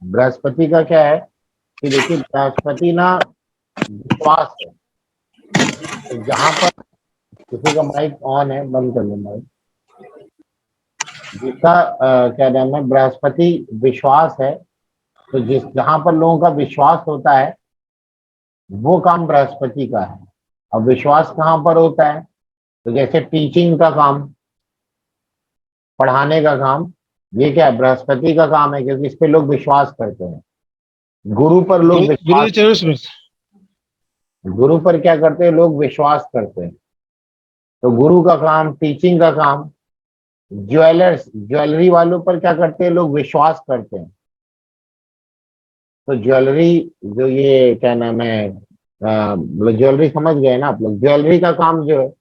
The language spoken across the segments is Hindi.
बृहस्पति का क्या है कि देखिए बृहस्पति ना विश्वास है। तो जहां पर किसी का माइक ऑन है, बंद कर लो माइक। जिसका क्या नाम है, बृहस्पति विश्वास है। तो जिस जहां पर लोगों का विश्वास होता है वो काम बृहस्पति का है। अब विश्वास कहाँ पर होता है? तो जैसे टीचिंग का काम, पढ़ाने का काम, ये क्या है, बृहस्पति का काम है, क्योंकि इस पे लोग विश्वास करते हैं। गुरु पर लोग गुरु विश्वास, जी चलो सुनो। गुरु पर क्या करते हैं, लोग विश्वास करते हैं। तो गुरु का काम, टीचिंग का काम। ज्वेलर्स, ज्वेलरी वालों पर क्या करते हैं, लोग विश्वास करते हैं। तो ज्वेलरी, जो ये क्या नाम है, ज्वेलरी समझ गए ना आप लोग, ज्वेलरी का काम जो है,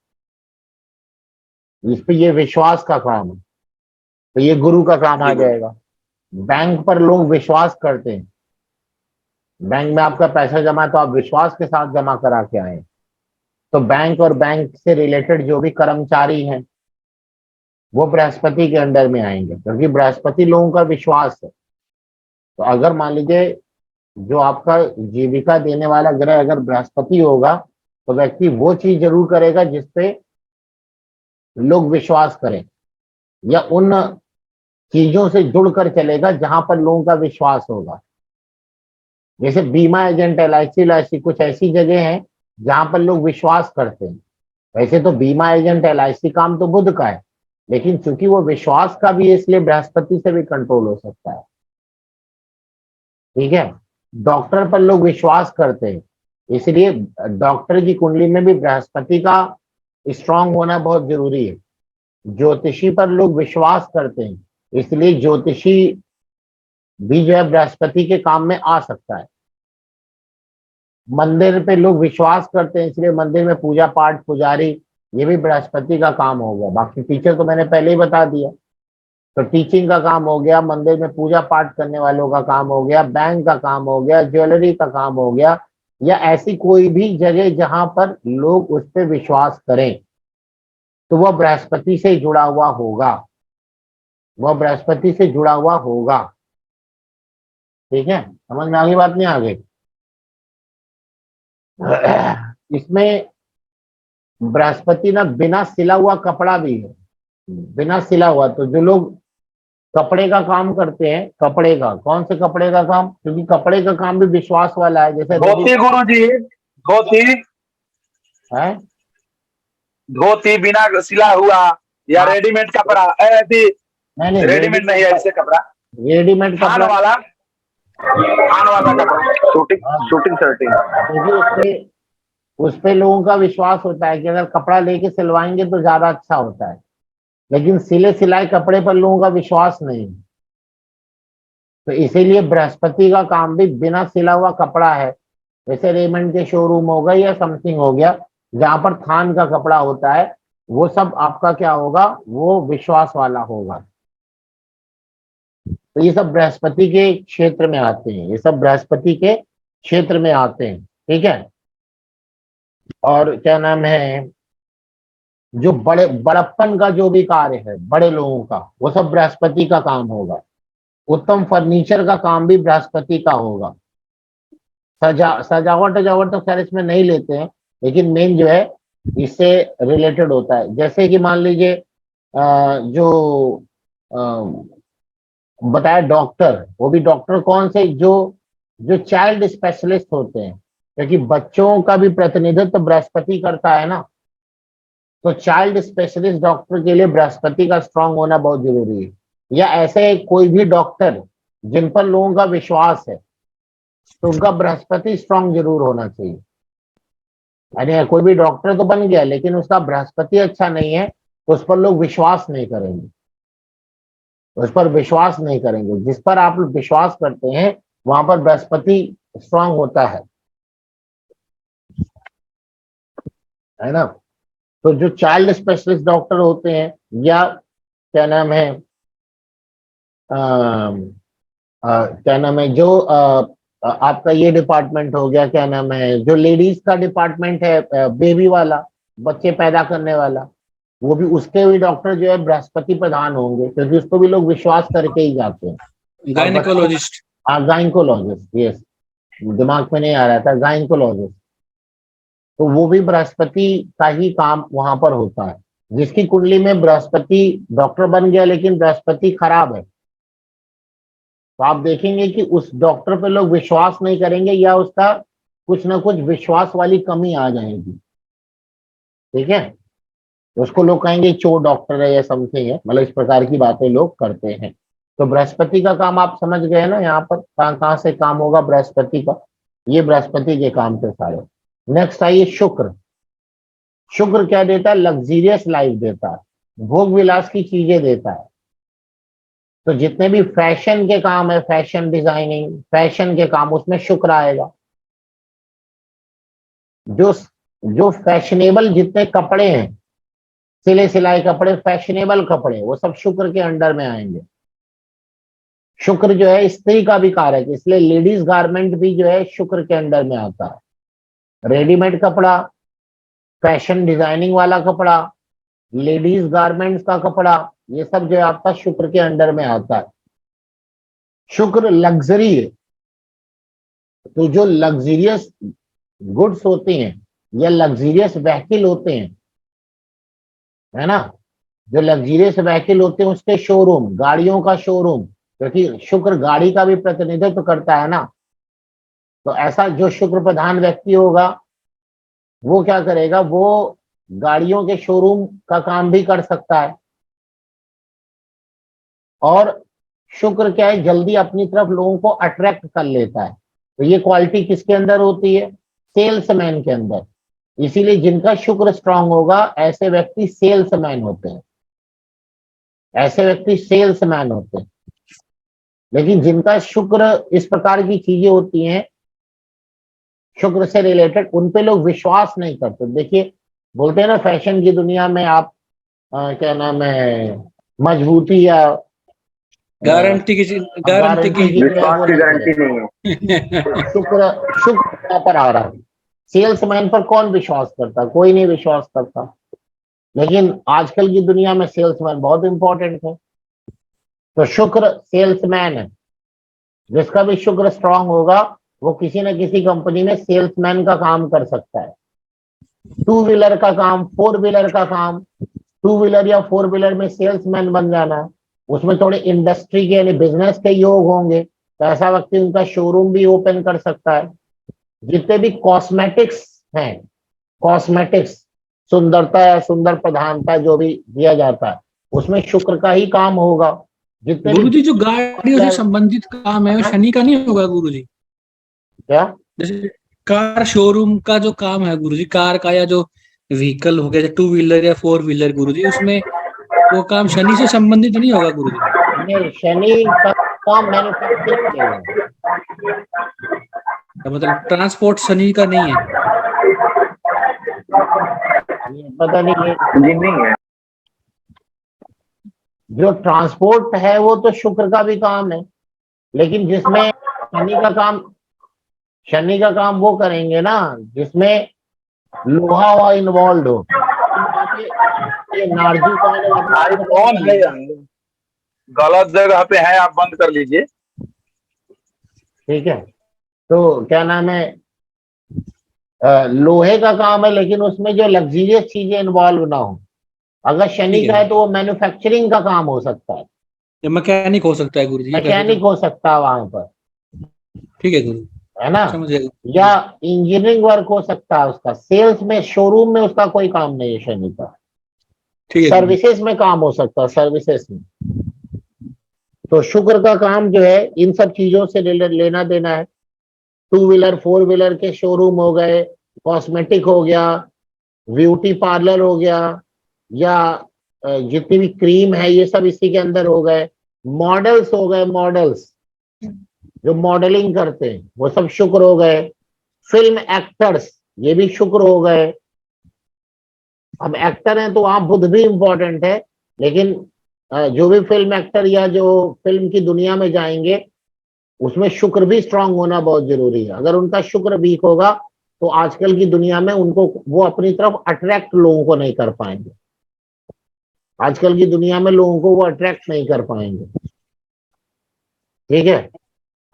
इस पे ये विश्वास का काम है। तो ये गुरु का काम आ जाएगा। बैंक पर लोग विश्वास करते हैं। बैंक में आपका पैसा जमा है तो आप विश्वास के साथ जमा करा के आए। तो बैंक और बैंक से रिलेटेड जो भी कर्मचारी हैं वो बृहस्पति के अंडर में आएंगे, क्योंकि बृहस्पति लोगों का विश्वास है। तो अगर मान लीजिए जो आपका जीविका देने वाला ग्रह अगर बृहस्पति होगा, तो व्यक्ति वो चीज जरूर करेगा जिसपे लोग विश्वास करें, या उन चीजों से जुड़कर चलेगा जहां पर लोगों का विश्वास होगा। जैसे बीमा एजेंट, LIC कुछ ऐसी जगह है जहां पर लोग विश्वास करते हैं। वैसे तो बीमा एजेंट, LIC काम तो बुध का है, लेकिन चूंकि वो विश्वास का भी है इसलिए बृहस्पति से भी कंट्रोल हो सकता है। ठीक है। डॉक्टर पर लोग विश्वास करते हैं, इसलिए डॉक्टर की कुंडली में भी बृहस्पति का स्ट्रांग होना बहुत जरूरी है। ज्योतिषी पर लोग विश्वास करते हैं, इसलिए ज्योतिषी भी जो है बृहस्पति के काम में आ सकता है। मंदिर पे लोग विश्वास करते हैं, इसलिए मंदिर में पूजा पाठ, पुजारी, ये भी बृहस्पति का काम हो गया। बाकी टीचर तो मैंने पहले ही बता दिया। तो टीचिंग का काम हो गया, मंदिर में पूजा पाठ करने वालों का काम हो गया, बैंक का काम हो गया, ज्वेलरी का काम हो गया, या ऐसी कोई भी जगह जहां पर लोग उस पर विश्वास करें, तो वह बृहस्पति से जुड़ा हुआ होगा। वह बृहस्पति से जुड़ा हुआ होगा। ठीक है, समझ में आ गई बात, नहीं आ गई? इसमें बृहस्पति ना बिना सिला हुआ कपड़ा भी है। बिना सिला हुआ, तो जो लोग कपड़े का काम करते हैं, कपड़े का, कौन से कपड़े का काम, क्योंकि कपड़े का काम भी विश्वास वाला है। जैसे धोती गुरु जी, धोती, है धोती बिना सिला हुआ या हाँ, रेडीमेड कपड़ा, ऐसी नहीं रेडीमेड नहीं है ऐसे कपड़ा, रेडीमेड थान कपड़ा। वाला, थान वाला कपड़ा, शूटिंग शूटिंग शर्टिंग। क्योंकि उस पे लोगों का विश्वास होता है कि अगर कपड़ा लेके सिलवाएंगे तो ज्यादा अच्छा होता है, लेकिन सिले सिलाए कपड़े पर लोगों का विश्वास नहीं है। तो इसीलिए बृहस्पति का काम भी बिना सिला हुआ कपड़ा है। जैसे रेमंड के शोरूम हो गए या समथिंग हो गया, जहां पर थान का कपड़ा होता है, वो सब आपका क्या होगा, वो विश्वास वाला होगा। तो ये सब बृहस्पति के क्षेत्र में आते हैं, ये सब बृहस्पति के क्षेत्र में आते हैं। ठीक है। और क्या नाम है, जो बड़े बड़प्पन का जो भी कार्य है बड़े लोगों का, वो सब बृहस्पति का काम होगा। उत्तम फर्नीचर का काम भी बृहस्पति का होगा। सजावट वजावट तो खैर इसमें नहीं लेते हैं, लेकिन मेन जो है इससे रिलेटेड होता है। जैसे कि मान लीजिए जो बताया डॉक्टर, वो भी डॉक्टर कौन से, जो जो चाइल्ड स्पेशलिस्ट होते हैं, क्योंकि बच्चों का भी प्रतिनिधित्व बृहस्पति करता है ना। तो चाइल्ड स्पेशलिस्ट डॉक्टर के लिए बृहस्पति का स्ट्रांग होना बहुत जरूरी है। या ऐसे कोई भी डॉक्टर जिन पर लोगों का विश्वास है, तो उनका बृहस्पति स्ट्रांग जरूर होना चाहिए। यानी कोई भी डॉक्टर तो बन गया, लेकिन उसका बृहस्पति अच्छा नहीं है, तो उस पर लोग विश्वास नहीं करेंगे। उस पर विश्वास नहीं करेंगे, जिस पर आप लोग विश्वास करते हैं वहां पर बृहस्पति स्ट्रांग होता है ना। तो जो चाइल्ड स्पेशलिस्ट डॉक्टर होते हैं, या क्या नाम है, क्या नाम है, जो आपका ये डिपार्टमेंट हो गया, क्या नाम है, जो लेडीज का डिपार्टमेंट है, बेबी वाला, बच्चे पैदा करने वाला, वो भी, उसके भी डॉक्टर जो है बृहस्पति प्रधान होंगे, क्योंकि उसको भी लोग विश्वास करके ही जाते हैं। गायनेकोलॉजिस्ट। गायनकोलॉजिस्ट, यस, दिमाग में नहीं आ रहा था, गायनकोलॉजिस्ट। तो वो भी बृहस्पति का ही काम वहां पर होता है। जिसकी कुंडली में बृहस्पति डॉक्टर बन गया लेकिन बृहस्पति खराब है, तो आप देखेंगे कि उस डॉक्टर पे लोग विश्वास नहीं करेंगे या उसका कुछ ना कुछ विश्वास वाली कमी आ जाएगी। ठीक है, तो उसको लोग कहेंगे चोर डॉक्टर है या समथिंग है, मतलब इस प्रकार की बातें लोग करते हैं। तो बृहस्पति का काम आप समझ गए ना, यहाँ पर कहाँ कहाँ से काम होगा बृहस्पति का, ये बृहस्पति के काम थे सारे। नेक्स्ट आइए शुक्र। शुक्र क्या देता है? लग्जीरियस लाइफ देता है, भोग विलास की चीजें देता है। तो जितने भी फैशन के काम है, फैशन डिजाइनिंग, फैशन के काम, उसमें शुक्र आएगा। जो जो फैशनेबल जितने कपड़े हैं, सिले सिलाई कपड़े, फैशनेबल कपड़े, वो सब शुक्र के अंडर में आएंगे। शुक्र जो है स्त्री का भी कारक, इसलिए लेडीज गारमेंट भी जो है शुक्र के अंडर में आता है। रेडीमेड कपड़ा, फैशन डिजाइनिंग वाला कपड़ा, लेडीज गारमेंट्स का कपड़ा, ये सब जो है आपका शुक्र के अंडर में आता है। शुक्र लग्जरी है, तो जो लग्जरियस गुड्स होते हैं या लग्जरियस व्हीकल होते हैं, है ना, जो लग्जरियस व्हीकल होते हैं उसके शोरूम, गाड़ियों का शोरूम, क्योंकि शुक्र गाड़ी का भी प्रतिनिधित्व करता है ना, तो ऐसा जो शुक्र प्रधान व्यक्ति होगा वो क्या करेगा, वो गाड़ियों के शोरूम का काम भी कर सकता है। और शुक्र क्या है, जल्दी अपनी तरफ लोगों को अट्रैक्ट कर लेता है। तो ये क्वालिटी किसके अंदर होती है? सेल्समैन के अंदर। इसीलिए जिनका शुक्र स्ट्रांग होगा ऐसे व्यक्ति सेल्समैन होते हैं, ऐसे व्यक्ति सेल्समैन होते हैं। लेकिन जिनका शुक्र इस प्रकार की चीजें होती हैं शुक्र से रिलेटेड, उन पे लोग विश्वास नहीं करते। देखिए बोलते हैं ना फैशन की दुनिया में आप क्या नाम है, मजबूती या गारंटी की गारंटी की विश्वास की गारंटी नहीं है। शुक्र शुक्र यहाँ पर आ रहा है। सेल्समैन पर कौन विश्वास करता? कोई नहीं विश्वास करता। लेकिन आजकल की दुनिया में सेल्समैन बहुत इंपॉर्टेंट है। तो शुक्र सेल्समैन है, जिसका भी शुक्र स्ट्रांग होगा वो किसी न किसी कंपनी में सेल्समैन का काम कर सकता है। टू व्हीलर का काम, फोर व्हीलर का काम, टू व्हीलर या फोर व्हीलर में सेल्समैन बन जाना, उसमें थोड़े इंडस्ट्री के यानी बिजनेस के योग होंगे, तो ऐसा व्यक्ति उनका शोरूम भी ओपन कर सकता है। जितने भी कॉस्मेटिक्स हैं, कॉस्मेटिक्स, सुंदरता या सुंदर प्रधानता जो भी दिया जाता है उसमें शुक्र का ही काम होगा। जितने गुरु जी जो गाड़ियों से संबंधित काम है वो शनि का नहीं होगा गुरु जी? क्या? जैसे कार शोरूम का जो काम है गुरु जी, कार का या जो व्हीकल हो गया, टू व्हीलर या फोर व्हीलर गुरु जी, उसमें वो काम शनि से संबंधित नहीं होगा गुरु जी? नहीं, शनि का काम मैन्युफैक्चरिंग के लिए, मतलब ट्रांसपोर्ट शनि का नहीं है? पता नहीं है। इंजीनियरिंग है। जो ट्रांसपोर्ट है वो तो शुक्र का भी काम है, लेकिन जिसमें शनि का काम वो करेंगे ना जिसमें लोहा हुआ इन्वॉल्व हो। ये नारजी भाई कौन है? गलत जगह पे है, आप बंद कर लीजिए। ठीक है, तो क्या नाम है, लोहे का काम है लेकिन उसमें जो लग्जरियस चीजें इन्वॉल्व ना हो। अगर शनि का है तो वो मैन्युफैक्चरिंग का काम हो सकता है, मैकेनिक हो सकता है गुरु जी? मैकेनिक हो सकता है वहां पर, ठीक है गुरु, है ना, समझ गए। या इंजीनियरिंग वर्क हो सकता है उसका, सेल्स में, शोरूम में उसका कोई काम नहीं है शनि का। ठीक है, सर्विसेज में काम हो सकता है, सर्विसेज में। तो शुक्र का काम जो है इन सब चीजों से लेना देना है। टू व्हीलर फोर व्हीलर के शोरूम हो गए, कॉस्मेटिक हो गया, ब्यूटी पार्लर हो गया, या जितनी भी क्रीम है ये सब इसी के अंदर हो गए। मॉडल्स हो गए, मॉडल्स जो मॉडलिंग करते हैं वो सब शुक्र हो गए। फिल्म एक्टर्स ये भी शुक्र हो गए। अब एक्टर हैं तो वहां बुध भी इंपॉर्टेंट है, लेकिन जो भी फिल्म एक्टर या जो फिल्म की दुनिया में जाएंगे उसमें शुक्र भी स्ट्रांग होना बहुत जरूरी है। अगर उनका शुक्र वीक होगा तो आजकल की दुनिया में उनको वो अपनी तरफ अट्रैक्ट लोगों को नहीं कर पाएंगे। आजकल की दुनिया में लोगों को वो अट्रैक्ट नहीं कर पाएंगे। ठीक है,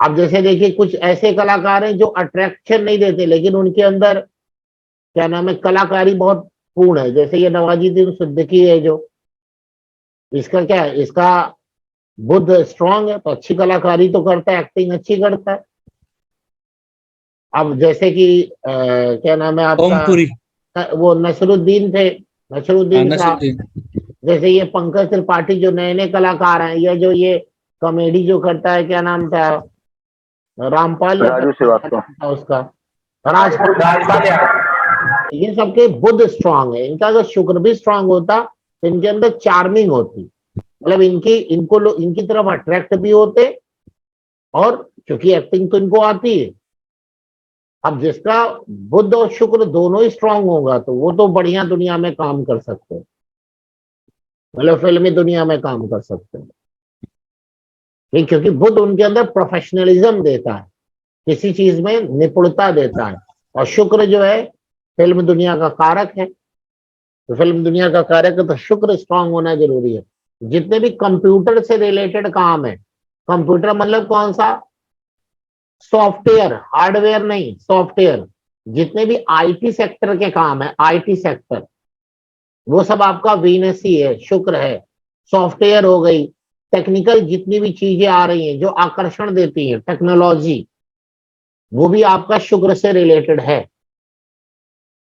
अब जैसे देखिए कुछ ऐसे कलाकार हैं जो अट्रैक्शन नहीं देते, लेकिन उनके अंदर क्या नाम है, कलाकारी बहुत पूर्ण है। जैसे ये नवाजुद्दीन सिद्दीकी है, जो इसका क्या है, इसका बुद्ध स्ट्रांग है तो अच्छी कलाकारी तो करता है, एक्टिंग अच्छी करता है। अब जैसे कि क्या नाम है आपका, ओमपुरी। वो नसरुद्दीन थे, हाँ, नसरुद्दीन साहब। नसरुद्दीन। जैसे ये पंकज त्रिपाठी, जो नए नए कलाकार हैं, ये जो ये कॉमेडी जो करता है, क्या नाम था, रामपाल या राजू क्या श्रीवास्तव। नाम था उसका, राजपाल। राजपाल यादव। ये सबके बुद्ध स्ट्रांग है, इनका अगर शुक्र भी स्ट्रांग होता तो इनके अंदर चार्मिंग होती, मतलब इनको लोग इनकी तरफ अट्रैक्ट भी होते, और क्योंकि एक्टिंग तो इनको आती है। अब जिसका बुद्ध और शुक्र दोनों ही स्ट्रांग होगा तो वो तो बढ़िया दुनिया में काम कर सकते हैं, मतलब फिल्मी दुनिया में काम कर सकते हैं। ठीक, क्योंकि बुद्ध उनके अंदर प्रोफेशनलिज्म देता है, किसी चीज में निपुणता देता है, और शुक्र जो है फिल्म दुनिया का कारक है। तो फिल्म दुनिया का कारक है तो शुक्र स्ट्रांग होना जरूरी है। जितने भी कंप्यूटर से रिलेटेड काम है, कंप्यूटर मतलब कौन सा, सॉफ्टवेयर, हार्डवेयर नहीं, सॉफ्टवेयर। जितने भी आईटी सेक्टर के काम है, आईटी सेक्टर, वो सब आपका वीनस ही है, शुक्र है। सॉफ्टवेयर हो गई, टेक्निकल जितनी भी चीजें आ रही हैं जो आकर्षण देती हैं, टेक्नोलॉजी, वो भी आपका शुक्र से रिलेटेड है।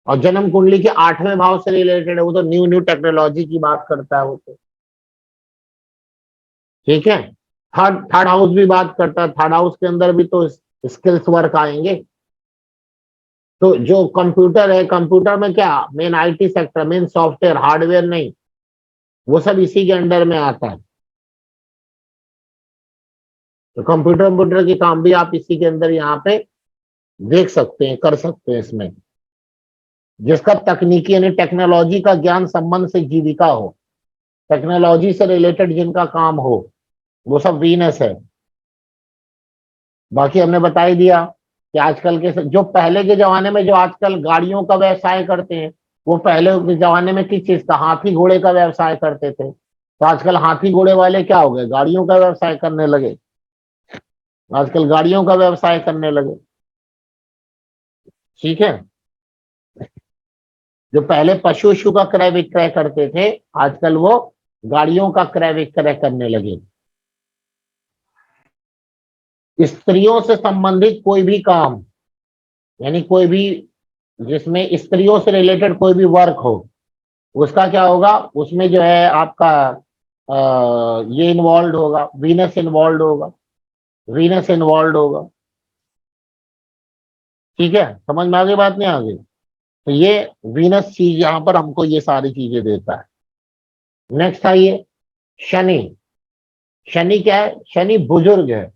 और जन्म कुंडली के 8वें भाव से रिलेटेड है, वो तो न्यू न्यू टेक्नोलॉजी की बात करता है वो तो। ठीक है, थर्ड थर्ड हाउस भी बात करता है, थर्ड हाउस के अंदर भी तो स्किल्स वर्क आएंगे। तो जो कंप्यूटर है, कंप्यूटर में क्या, main IT sector, main software, hardware नहीं, वो सब इसी के अंडर में आता है। तो कंप्यूटर के काम भी आप इसी के अंदर यहाँ पे देख सकते हैं, कर सकते हैं इसमें। जिसका तकनीकी यानी टेक्नोलॉजी का ज्ञान संबंध से जीविका हो, टेक्नोलॉजी से रिलेटेड जिनका काम हो, वो सब वीनस है। बाकी हमने बता ही दिया कि आजकल के जो पहले के जमाने में जो आजकल गाड़ियों का व्यवसाय करते हैं, वो पहले के जमाने में किस चीज का, हाथी घोड़े का व्यवसाय करते थे। तो आजकल हाथी घोड़े वाले क्या हो गए, गाड़ियों का व्यवसाय करने लगे, आजकल गाड़ियों का व्यवसाय करने लगे। ठीक है, जो पहले पशु वशु का क्रय विक्रय करते थे, आजकल वो गाड़ियों का क्रय विक्रय करने लगे। स्त्रियों से संबंधित कोई भी काम, यानी कोई भी जिसमें स्त्रियों से रिलेटेड कोई भी वर्क हो, उसका क्या होगा, उसमें जो है आपका ये इन्वॉल्व होगा, वीनस इन्वॉल्व होगा, वीनस इन्वॉल्व होगा। ठीक है, समझ में आ गई बात, नहीं आ गई? तो ये वीनस चीज यहाँ पर हमको ये सारी चीजें देता है। नेक्स्ट आइए, शनि। शनि क्या है, शनि बुजुर्ग है,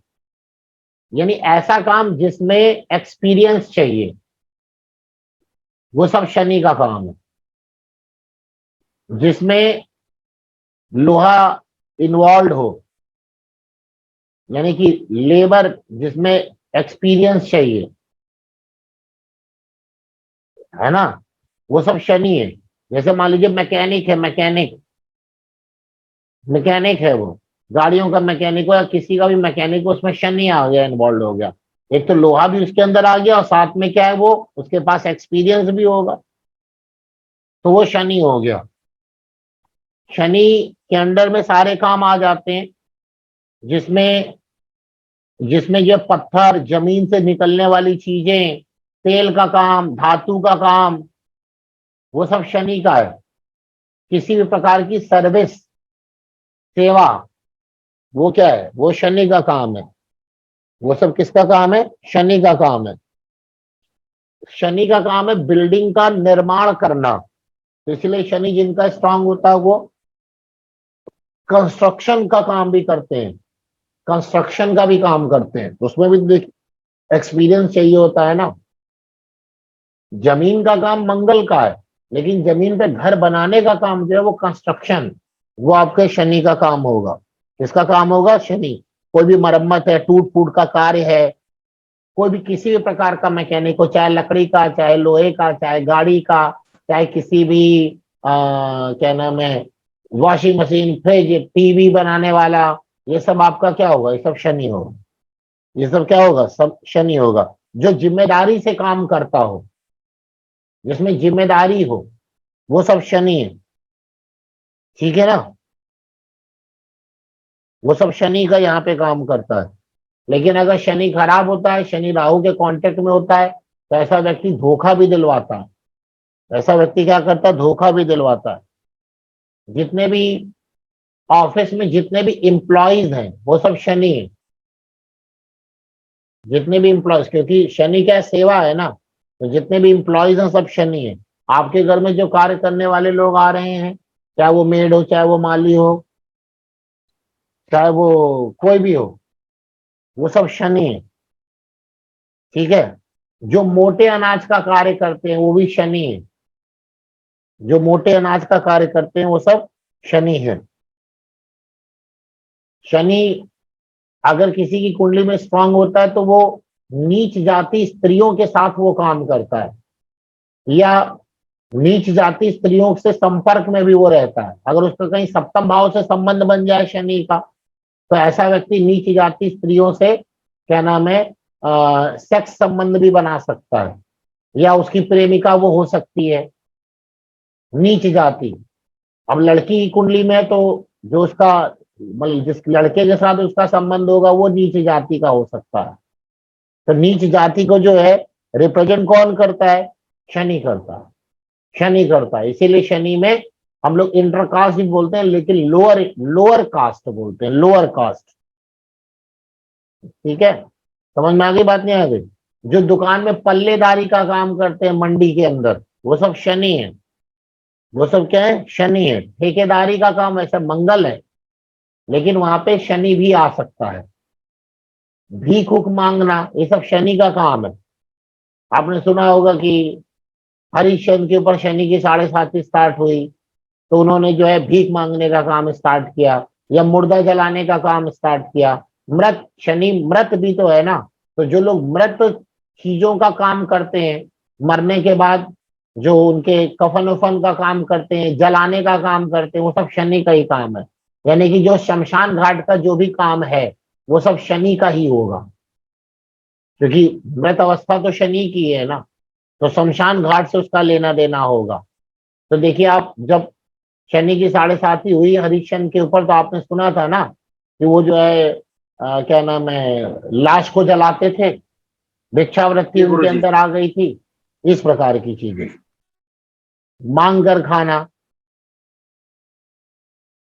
यानी ऐसा काम जिसमें एक्सपीरियंस चाहिए, वो सब शनि का काम है। जिसमें लोहा इन्वॉल्व हो, यानी कि लेबर जिसमें एक्सपीरियंस चाहिए, है ना, वो सब शनि है। जैसे मान लीजिए मैकेनिक है, मैकेनिक मैकेनिक है, वो गाड़ियों का मैकेनिक हो या किसी का भी मैकेनिक हो, उसमें शनि आ गया, इन्वॉल्व हो गया। एक तो लोहा भी उसके अंदर आ गया और साथ में क्या है, वो उसके पास एक्सपीरियंस भी होगा, तो वो शनि हो गया। शनि के अंडर में सारे काम आ जाते हैं, जिसमें जिसमें ये पत्थर, जमीन से निकलने वाली चीजें, तेल का काम, धातु का काम, वो सब शनि का है। किसी भी प्रकार की सर्विस, सेवा, वो क्या है, वो शनि का काम है। वो सब किसका काम है, शनि का काम है। शनि का काम है बिल्डिंग का निर्माण करना, तो इसलिए शनि जिनका स्ट्रांग होता है वो कंस्ट्रक्शन का काम भी करते हैं, कंस्ट्रक्शन का भी काम करते हैं, तो उसमें भी एक्सपीरियंस चाहिए होता है ना। जमीन का काम मंगल का है, लेकिन जमीन पे घर बनाने का काम जो है वो कंस्ट्रक्शन, वो आपके शनि का काम होगा। किसका काम होगा, शनि। कोई भी मरम्मत है, टूट फूट का कार्य है, कोई भी किसी भी प्रकार का मैकेनिक हो, चाहे लकड़ी का, चाहे लोहे का, चाहे गाड़ी का, चाहे किसी भी क्या नाम है, वॉशिंग मशीन, फ्रिज, टीवी बनाने वाला, ये सब आपका क्या होगा, ये सब शनि होगा। ये सब क्या होगा, सब शनि होगा। जो जिम्मेदारी से काम करता हो, जिसमें जिम्मेदारी हो, वो सब शनि है, ठीक है ना। वो सब शनि का यहाँ पे काम करता है। लेकिन अगर शनि खराब होता है, शनि राहु के कांटेक्ट में होता है, तो ऐसा व्यक्ति धोखा भी दिलवाता है। ऐसा व्यक्ति क्या करता है, धोखा भी दिलवाता है। जितने भी ऑफिस में जितने भी एम्प्लॉयज हैं वो सब शनि है। जितने भी एम्प्लॉयज, क्योंकि शनि क्या है, सेवा है ना, तो जितने भी एम्प्लॉयज हैं सब शनि है। आपके घर में जो कार्य करने वाले लोग आ रहे हैं, चाहे वो मेड हो, चाहे वो माली हो, चाहे वो कोई भी हो, वो सब शनि है, ठीक है। जो मोटे अनाज का कार्य करते हैं वो भी शनि है। जो मोटे अनाज का कार्य करते हैं वो सब शनि है। शनि अगर किसी की कुंडली में स्ट्रांग होता है तो वो नीच जाति स्त्रियों के साथ वो काम करता है, या नीच जाति स्त्रियों से संपर्क में भी वो रहता है। अगर उसका कहीं सप्तम भाव से संबंध बन जाए शनि का, तो ऐसा व्यक्ति नीच जाति स्त्रियों से क्या नाम है, सेक्स संबंध भी बना सकता है, या उसकी प्रेमिका वो हो सकती है नीच जाति। अब लड़की की कुंडली में तो जो उसका मतलब जिस लड़के के साथ उसका संबंध होगा वो नीच जाति का हो सकता है। तो नीच जाति को जो है रिप्रेजेंट कौन करता है, शनि करता है। शनि करता है, इसीलिए शनि में हम लोग इंटर कास्ट भी बोलते हैं, लेकिन लोअर लोअर कास्ट बोलते हैं, लोअर कास्ट, ठीक है। समझ में आ गई, बात नहीं आ गई। जो दुकान में पल्लेदारी का काम करते हैं मंडी के अंदर, वो सब शनि है। वो सब क्या है, शनि है। ठेकेदारी का काम ऐसा मंगल है, लेकिन वहां पे शनि भी आ सकता है। भीख उख मांगना, ये सब शनि का काम है। आपने सुना होगा कि हरिश्चंद्र के ऊपर शनि की 7.5 स्टार्ट हुई, तो उन्होंने जो है भीख मांगने का काम स्टार्ट किया, या मुर्दा जलाने का काम स्टार्ट किया। मृत, शनि मृत भी तो है ना। तो जो लोग मृत चीजों का काम करते हैं, मरने के बाद जो उनके कफन उफन का काम करते हैं, जलाने का काम करते हैं, वो सब शनि का ही काम है। यानी कि जो शमशान घाट का जो भी काम है वो सब शनि का ही होगा, क्योंकि मृत अवस्था तो शनि की है ना, तो शमशान घाट से उसका लेना देना होगा। तो देखिए, आप जब शनि की 7.5 हुई हरिश्चंद्र के ऊपर, तो आपने सुना था ना कि वो जो है क्या नाम है, लाश को जलाते थे, भिक्षावृत्ति जी उनके गुरुजी। अंदर आ गई थी। इस प्रकार की चीजें, मांग कर खाना,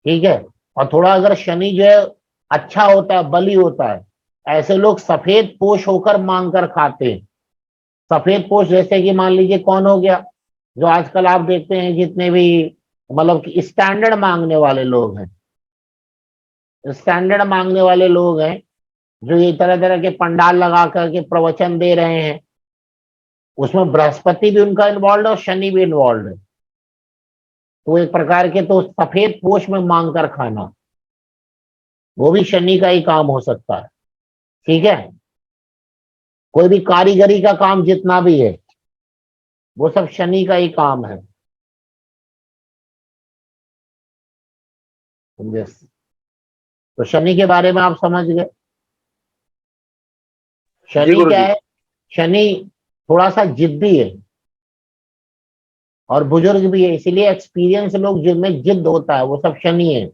ठीक है। और थोड़ा अगर शनि जो है अच्छा होता है, बली होता है, ऐसे लोग सफेद पोश होकर मांग कर खाते हैं। सफेद पोश जैसे कि मान लीजिए कौन हो गया, जो आजकल आप देखते हैं जितने भी मतलब कि स्टैंडर्ड मांगने वाले लोग हैं, स्टैंडर्ड मांगने वाले लोग हैं, जो ये तरह तरह के पंडाल लगा करके प्रवचन दे रहे हैं, उसमें बृहस्पति भी उनका इन्वॉल्व है और शनि भी इन्वॉल्व है। तो एक प्रकार के तो सफेद पोश में मांग कर खाना, वो भी शनि का ही काम हो सकता है, ठीक है। कोई भी कारीगरी का काम जितना भी है, वो सब शनि का ही काम है, समझे। तो शनि के बारे में आप समझ गए। जी शनि क्या गुरुजी। है, शनि थोड़ा सा जिद्दी है और बुजुर्ग भी है, इसीलिए एक्सपीरियंस लोग जिनमें जिद होता है वो सब शनि है।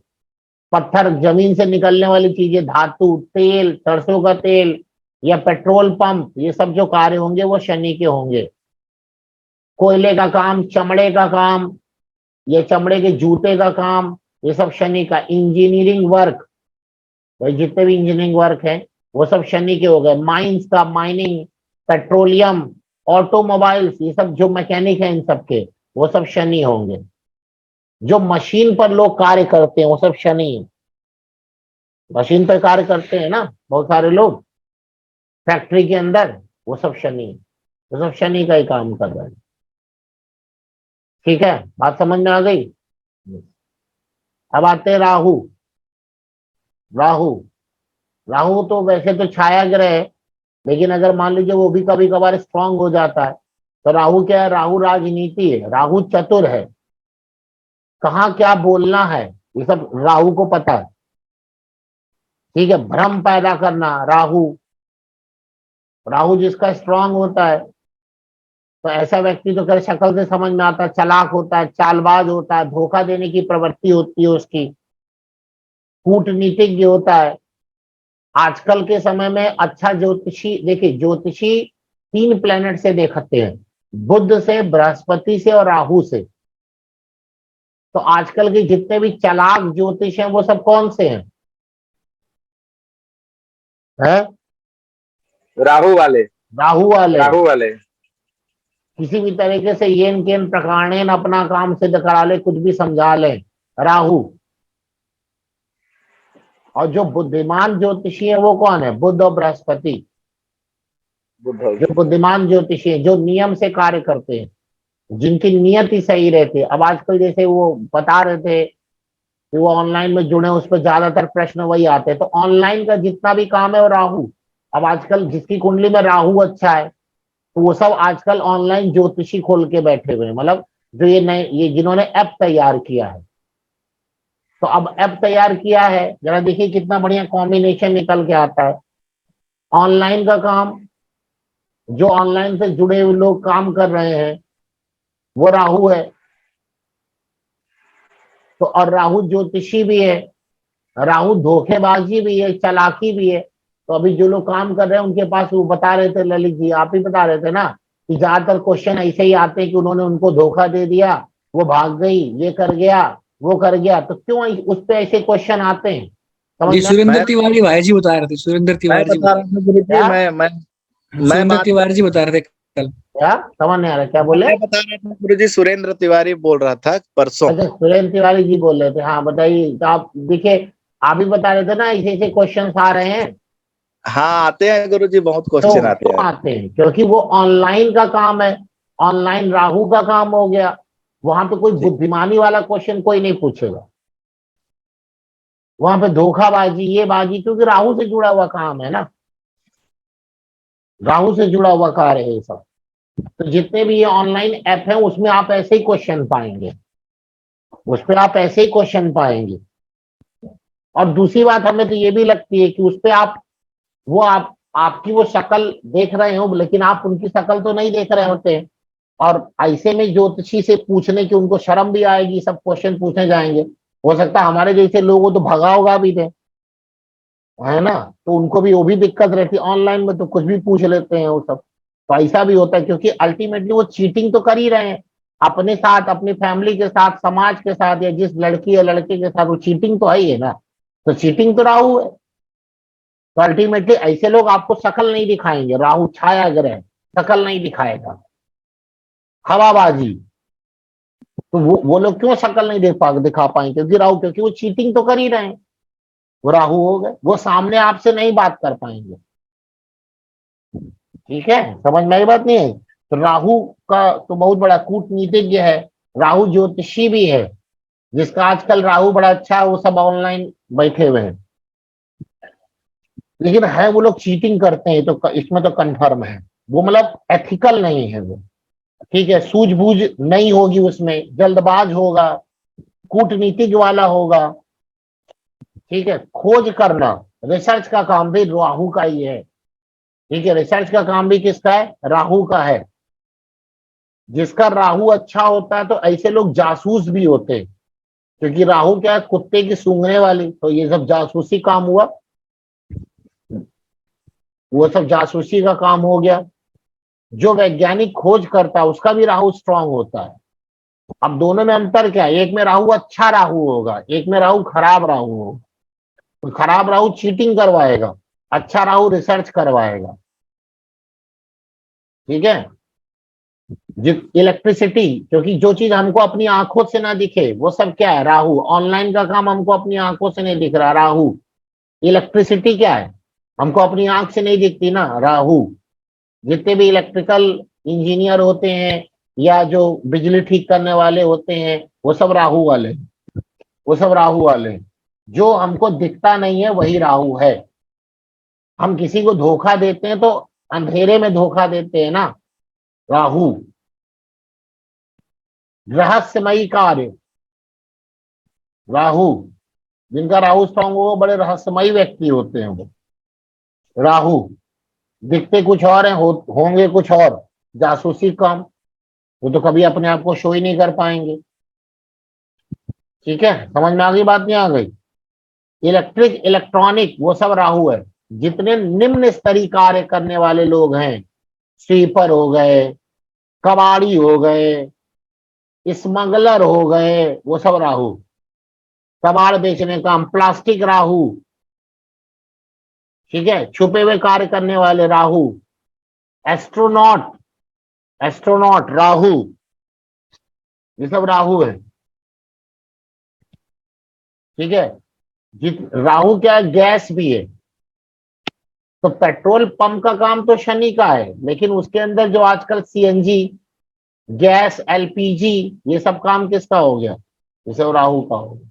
पत्थर, जमीन से निकलने वाली चीजें, धातु, तेल, सरसों का तेल या पेट्रोल पंप, ये सब जो कार्य होंगे वो शनि के होंगे। कोयले का काम, चमड़े का काम, ये चमड़े के जूते का काम, ये सब शनि का। इंजीनियरिंग वर्क, भाई जितने भी इंजीनियरिंग वर्क है वो सब शनि के हो गए। माइंस का, माइनिंग, पेट्रोलियम, ऑटोमोबाइल्स, ये सब जो मैकेनिक है इन सब के, वो सब शनि होंगे। जो मशीन पर लोग कार्य करते हैं वो सब शनि है। मशीन पर कार्य करते हैं ना बहुत सारे लोग फैक्ट्री के अंदर, वो सब शनि है। वो सब शनि का ही काम कर रहे हैं, ठीक है। बात समझ में आ गई। अब आते हैं राहु। राहु, राहु तो वैसे तो छाया ग्रह है, लेकिन अगर मान लीजिए वो भी कभी कभार स्ट्रांग हो जाता है, तो राहु क्या है, राहु राजनीति है, राहु चतुर है। कहाँ क्या बोलना है ये सब राहु को पता है, ठीक है। भ्रम पैदा करना राहु, राहु जिसका स्ट्रांग होता है तो ऐसा व्यक्ति तो कर शक्ल से समझ में आता है, चालाक होता है, चालबाज होता है, धोखा देने की प्रवृत्ति होती है उसकी, कूटनीतिज्ञ होता है। आजकल के समय में अच्छा ज्योतिषी, देखिए ज्योतिषी 3 प्लेनेट से देखते हैं, बुध से, बृहस्पति से और राहु से। तो आजकल के जितने भी चालाक ज्योतिष हैं वो सब कौन से हैं? है राहु वाले। राहु वाले। राहु वाले। किसी भी तरीके से येन केन प्रकारेण अपना काम सिद्ध करा ले, कुछ भी समझा ले, राहु। और जो बुद्धिमान ज्योतिषी है वो कौन है? बुध और बृहस्पति। जो बुद्धिमान ज्योतिषी है, जो नियम से कार्य करते हैं, जिनकी नियत ही सही रहती है। अब आजकल जैसे वो बता रहे थे कि वो ऑनलाइन में जुड़े, उस पर ज्यादातर प्रश्न वही आते हैं। तो ऑनलाइन का जितना भी काम है वो राहु। अब आजकल जिसकी कुंडली में राहु अच्छा है तो वो सब आजकल ऑनलाइन ज्योतिषी खोल के बैठे हुए हैं, मतलब जो ये नए, ये जिन्होंने ऐप तैयार किया है। तो अब ऐप तैयार किया है, जरा देखिए कितना बढ़िया कॉम्बिनेशन निकल के आता है। ऑनलाइन का काम, जो ऑनलाइन से जुड़े हुए लोग काम कर रहे हैं वो राहु है। तो और राहु ज्योतिषी भी है, राहु धोखेबाजी भी है, चालाकी भी है। तो अभी जो लोग काम कर रहे हैं उनके पास, वो बता रहे थे, ललित जी आप ही बता रहे थे ना, कि ज्यादातर क्वेश्चन ऐसे ही आते हैं कि उन्होंने उनको धोखा दे दिया, वो भाग गई, ये कर गया, वो कर गया। तो क्यों उस पे ऐसे क्वेश्चन आते हैं? जी समझ में? सुरेंद्र मैं तिवारी भाई जी बता रहे थे, सुरेंद्र मैं तिवारी जी बता रहा था गुरु जी, क्या मैं सुरेंद्र बात तिवारी जी बता रहे थे कल। क्या समझ नहीं आ रहा, क्या बोले? मैं बता रहा था गुरु जी, सुरेंद्र तिवारी बोल रहा था परसों। अच्छा, सुरेंद्र तिवारी जी बोल रहे थे, हाँ बताइए। तो आप देखिए, आप ही बता रहे थे ना ऐसे ऐसे क्वेश्चन आ रहे हैं। हाँ आते हैं गुरु जी, बहुत तो क्वेश्चन आते क्यों हैं। आते हैं? क्योंकि वो ऑनलाइन का काम है, ऑनलाइन राहु का काम हो गया। वहां पे कोई जी बुद्धिमानी वाला क्वेश्चन कोई नहीं पूछेगा, वहां पे धोखाबाजी, ये बाजी, क्योंकि राहु से जुड़ा हुआ काम है ना, राहु से जुड़ा हुआ कार्य है ये सब। तो जितने भी ये ऑनलाइन ऐप हैं उसमें आप ऐसे ही क्वेश्चन पाएंगे, उस पर आप ऐसे ही क्वेश्चन पाएंगे। और दूसरी बात हमें तो ये भी लगती है कि उस पे आप, वो आप, आपकी वो शक्ल देख रहे हो लेकिन आप उनकी शक्ल तो नहीं देख रहे होते हैं। और ऐसे में ज्योतिषी से पूछने की उनको शर्म भी आएगी, सब क्वेश्चन पूछने जाएंगे। हो सकता है हमारे जैसे लोग हो तो भगा होगा भी थे, है ना? तो उनको भी वो भी दिक्कत रहती है, ऑनलाइन में तो कुछ भी पूछ लेते हैं वो सब। तो ऐसा भी होता है, क्योंकि अल्टीमेटली वो चीटिंग तो कर ही रहे हैं अपने साथ, अपनी फैमिली के साथ, समाज के साथ, या जिस लड़की या लड़के के साथ, वो चीटिंग तो है ही है ना। तो चीटिंग तो राहु है। तो अल्टीमेटली ऐसे लोग आपको शक्ल नहीं दिखाएंगे, राहु छाया ग्रह शक्ल नहीं दिखाएगा, हवाबाजी। तो वो लोग क्यों शक्ल नहीं दिखा पाएंगे? क्योंकि राहु, क्योंकि वो चीटिंग तो कर ही रहे हैं, वो राहु हो गए, वो सामने आपसे नहीं बात कर पाएंगे। ठीक है, समझ में आई बात नहीं है? तो राहु का तो बहुत बड़ा कूटनीतिज्ञ है, राहु ज्योतिषी भी है, जिसका आजकल राहु बड़ा अच्छा है, वो सब ऑनलाइन बैठे हुए हैं। लेकिन है वो लोग चीटिंग करते हैं, तो इसमें तो कंफर्म है वो, मतलब एथिकल नहीं है वो। ठीक है, सूझबूझ नहीं होगी उसमें, जल्दबाज होगा, कूटनीतिक वाला होगा। ठीक है, खोज करना, रिसर्च का काम भी राहु का ही है। ठीक है, रिसर्च का काम भी किसका है? राहु का है। जिसका राहु अच्छा होता है तो ऐसे लोग जासूस भी होते हैं, क्योंकि राहु क्या है? कुत्ते की सूंघने वाली। तो ये सब जासूसी काम हुआ, वो सब जासूसी का काम हो गया। जो वैज्ञानिक खोज करता है उसका भी राहु स्ट्रांग होता है। अब दोनों में अंतर क्या है? एक में राहु अच्छा राहु होगा, एक में राहु खराब राहु होगा। तो खराब राहु चीटिंग करवाएगा, अच्छा राहु रिसर्च करवाएगा। ठीक है, जिस इलेक्ट्रिसिटी, क्योंकि जो चीज हमको अपनी आंखों से ना दिखे वो सब क्या है? राहु। ऑनलाइन का काम हमको अपनी आंखों से नहीं दिख रहा, राहु। इलेक्ट्रिसिटी क्या है? हमको अपनी आंख से नहीं दिखती ना, राहु। जितने भी इलेक्ट्रिकल इंजीनियर होते हैं या जो बिजली ठीक करने वाले होते हैं वो सब राहु वाले, वो सब राहु वाले। जो हमको दिखता नहीं है वही राहु है। हम किसी को धोखा देते हैं तो अंधेरे में धोखा देते हैं ना, राहु। रहस्यमयी कार्य, राहु। जिनका राहु स्ट्रांग हो वो बड़े रहस्यमयी व्यक्ति होते हैं वो, राहु। दिखते कुछ और हैं, होंगे कुछ और, जासूसी काम, वो तो कभी अपने आप को शो ही नहीं कर पाएंगे। ठीक है, समझ में आ गई बात, नहीं आ गई? इलेक्ट्रिक, इलेक्ट्रॉनिक, वो सब राहु है। जितने निम्न स्तरीय कार्य करने वाले लोग हैं, स्वीपर हो गए, कबाड़ी हो गए, स्मगलर हो गए, वो सब राहु। कबाड़ बेचने का, प्लास्टिक राहु। ठीक है, छुपे हुए कार्य करने वाले राहु। एस्ट्रोनॉट, एस्ट्रोनॉट राहु, ये सब राहु है। ठीक है, राहु क्या है, गैस भी है। तो पेट्रोल पंप का काम तो शनि का है, लेकिन उसके अंदर जो आजकल सीएनजी, गैस, एलपीजी, ये सब काम किसका हो गया? ये सब राहु का हो गया,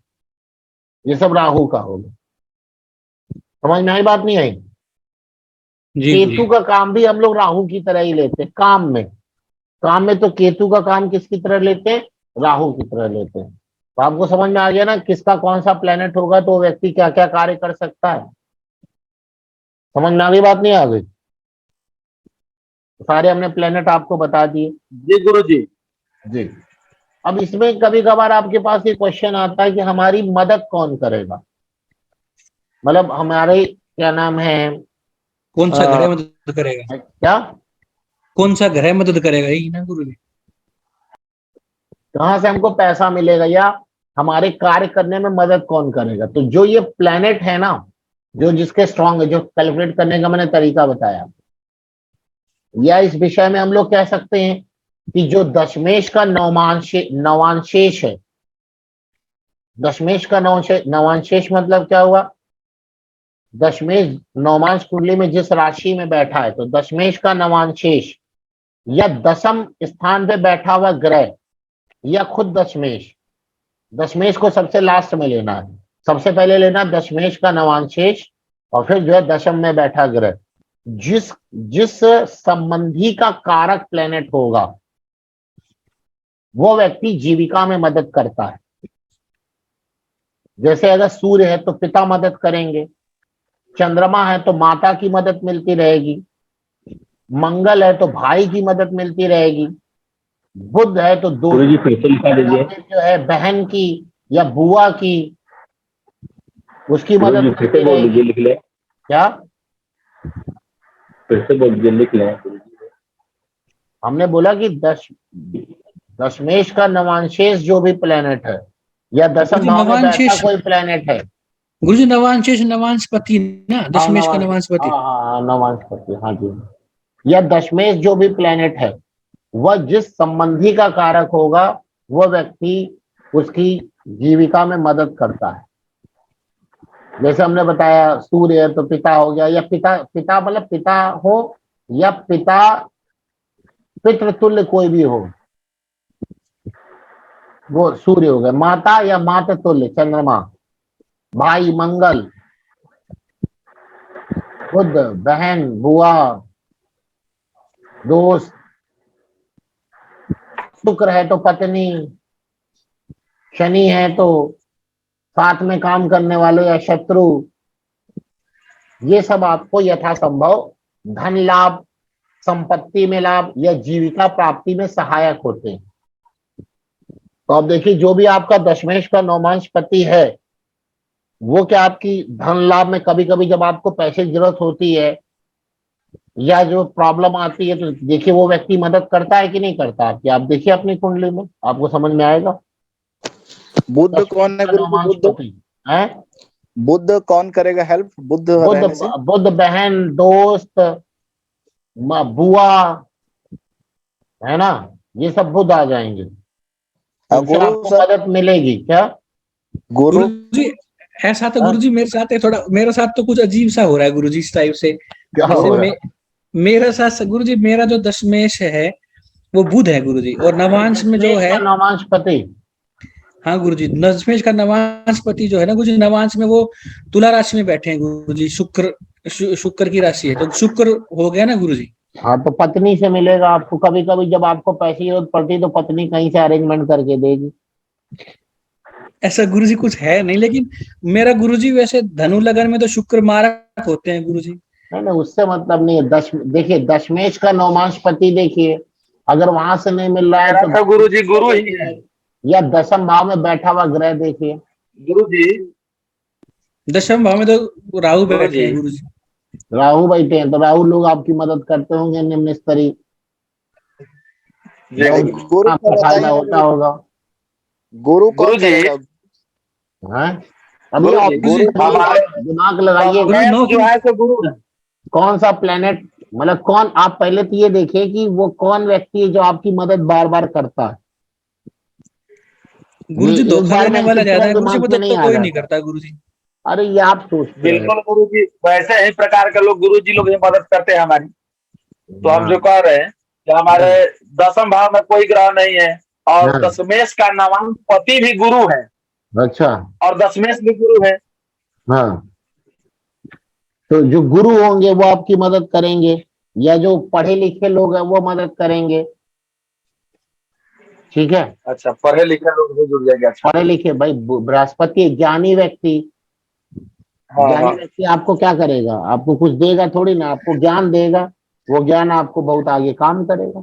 ये सब राहु का हो गया। समझ में आई बात, नहीं आई? जी केतु का काम भी हम लोग राहु की तरह ही लेते हैं काम में। काम में तो केतु का काम किसकी तरह लेते हैं? राहु की तरह लेते हैं। तो आपको समझ में आ गया ना, किसका कौन सा प्लेनेट होगा तो व्यक्ति क्या क्या कार्य कर सकता है। समझ में आ गई बात, नहीं आ गई? सारे हमने प्लेनेट आपको बता दिए। जी गुरुजी। जी। अब इसमें कभी कभार आपके पास ये क्वेश्चन आता है कि हमारी मदद कौन करेगा, मतलब हमारे क्या नाम है, कौन सा ग्रह मदद करेगा? क्या, कौन सा ग्रह मदद करेगा, यही ना गुरु जी? कहाँ से हमको पैसा मिलेगा, या हमारे कार्य करने में मदद कौन करेगा? तो जो ये प्लेनेट है ना, जो जिसके स्ट्रांग है, जो कैलकुलेट करने का मैंने तरीका बताया, या इस विषय में हम लोग कह सकते हैं कि जो दशमेश का नवांशेष है, दशमेश का नवांशेष मतलब क्या हुआ? दशमेश नवमांश कुंडली में जिस राशि में बैठा है, तो दशमेश का नवांशेष या दशम स्थान पे बैठा हुआ ग्रह, या खुद दशमेश, दशमेश को सबसे लास्ट में लेना है, सबसे पहले लेना दशमेश का नवांशेष, और फिर जो है दशम में बैठा ग्रह। जिस जिस संबंधी का कारक प्लेनेट होगा, वो व्यक्ति जीविका में मदद करता है। जैसे अगर सूर्य है तो पिता मदद करेंगे, चंद्रमा है तो माता की मदद मिलती रहेगी, मंगल है तो भाई की मदद मिलती रहेगी, बुध है तो दो जो है बहन की या बुआ की, उसकी मदद मिलती रहेगी। क्या फिर से बोल लिख लें? हमने बोला कि दशमेश का नवांशेष जो भी प्लेनेट है, या दशम भाव में बैठा कोई प्लेनेट है। गुरुजी नवांशेष नवांशपति ना, दशमेश का नवांशपति। हाँ, नवांशपति, हाँ जी। या दशमेश जो भी प्लेनेट है, वह जिस संबंधी का कारक होगा, वह व्यक्ति उसकी जीविका में मदद करता है। जैसे हमने बताया, सूर्य है तो पिता हो गया, या पिता मतलब पिता हो, या पिता पितृतुल्य कोई भी हो, वो सूर्य हो गया। माता या मातृतुल्य चंद्रमा, भाई मंगल, बुध बहन, बुआ, दोस्त, शुक्र है तो पत्नी, शनि है तो साथ में काम करने वाले या शत्रु। ये सब आपको यथासंभव धन लाभ, संपत्ति में लाभ या जीविका प्राप्ति में सहायक होते हैं। तो अब देखिए, जो भी आपका दशमेश का नवमांशपति है, वो क्या आपकी धन लाभ में, कभी कभी जब आपको पैसे की जरूरत होती है या जो प्रॉब्लम आती है, तो देखिए वो व्यक्ति मदद करता है कि नहीं करता आपकी। आप देखिए अपनी कुंडली में, आपको समझ में आएगा। बुध कौन है गुरु? नवमांशपति है, बुध कौन करेगा हेल्प? बुध बुध बहन, दोस्त, बुआ, है ना, ये सब बुध आ जाएंगे, गुरु आपको मदद मिलेगी। क्या गुरु जी ऐसा तो गुरु जी मेरे साथ है, थोड़ा मेरे साथ तो कुछ अजीब सा हो रहा है गुरु जी इस टाइप से। जैसे मेरे साथ गुरु जी, मेरा जो दशमेश है वो बुध है गुरु जी, और नवांश में जो है नवांशपति, हाँ गुरु जी, दशमेश का नवांशपति जो है ना गुरु जी, नवांश में वो तुला राशि में बैठे हैं गुरु जी, शुक्र की राशि है, तो शुक्र हो गया ना गुरु जी। हाँ, तो पत्नी से मिलेगा आपको। कभी कभी जब आपको पैसे की जरूरत पड़ती है तो पत्नी कहीं से अरेंजमेंट करके देगी। ऐसा गुरु जी कुछ है नहीं, लेकिन मेरा गुरु जी वैसे धनु लगन में तो शुक्र मारक होते हैं गुरु जी। है ना, उससे मतलब नहीं है। देखिए दशमेश का नौमांशपति देखिए, अगर वहां से नहीं मिल रहा है मेरा तो तो गुरु जी गुरु ही है। या दशम भाव में बैठा हुआ ग्रह देखिए। गुरु जी, दशम भाव में तो राहु गुरु बैठे जी, हैं गुरु जी। राहु बैठे हैं तो राहु लोग आपकी मदद करते होंगे निम्न स्तरीय, जी या गुरु जी। उनको गुरु आपका का फायदा बताइए ना होता गुरु, होगा। गुरु गुरु कौन जी, करेगा? है अभी गुरु जी, ऑब्जर्व गुरु जी करिए, हमारे दिमाग लगाइए, गुरु जी दशमेश जो नौकरी। है सो गुरु है। कौन सा प्लेनेट, मतलब कौन, आप पहले तो ये देखिए कि वो कौन व्यक्ति है जो आपकी मदद बार बार करता है। गुरु ये जी एक धोखा बार देने में ऐसे वाला ज्यादा तुरंत है गुरु जी, दिमाग में मदद नहीं तो आ कोई नहीं जाता। करता गुरु जी। अरे ये आप सोचते हैं। बिल्कुल गुरु जी, वैसे ही प्रकार के लोग गुरु जी लोग ही मदद करते हैं हमारी। तो हम हाँ जो कह रहे हैं कि हमारे हाँ दसम भाव में कोई ग्रह नहीं है, और हाँ, दशमेश का नवांश पति भी गुरु है, अच्छा और दशमेश भी गुरु है। हाँ, तो जो गुरु होंगे वो आपकी मदद करेंगे, या जो पढ़े लिखे लोग हैं वो मदद करेंगे। ठीक है, अच्छा, पढ़े लिखे लोग भी जुड़ जाएंगे। अच्छा, पढ़े लिखे भाई, बृहस्पति ज्ञानी व्यक्ति, हाँ ज्ञानी हाँ व्यक्ति आपको क्या करेगा, आपको कुछ देगा थोड़ी ना, आपको ज्ञान देगा। वो ज्ञान आपको बहुत आगे काम करेगा।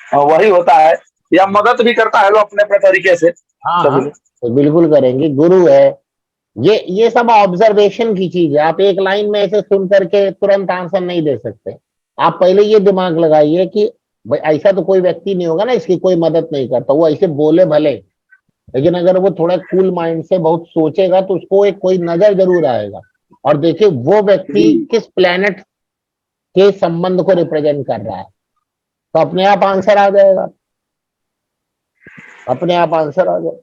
हाँ, वही होता है, या मदद भी करता है लोग अपने अपने तरीके से हाँ सभी हाँ, लोग। तो बिल्कुल करेंगे, गुरु है। ये सब ऑब्जर्वेशन की चीज है, आप एक लाइन में ऐसे सुन करके तुरंत आंसर नहीं दे सकते। आप पहले ये दिमाग लगाइए कि भाई ऐसा तो कोई व्यक्ति नहीं होगा ना इसकी कोई मदद नहीं करता, वो ऐसे बोले भले, लेकिन अगर वो थोड़ा कूल माइंड से बहुत सोचेगा तो उसको एक कोई नजर जरूर आएगा। और देखिए वो व्यक्ति किस प्लेनेट के संबंध को रिप्रेजेंट कर रहा है, तो अपने आप आंसर आ जाएगा, अपने आप आंसर आ जाएगा।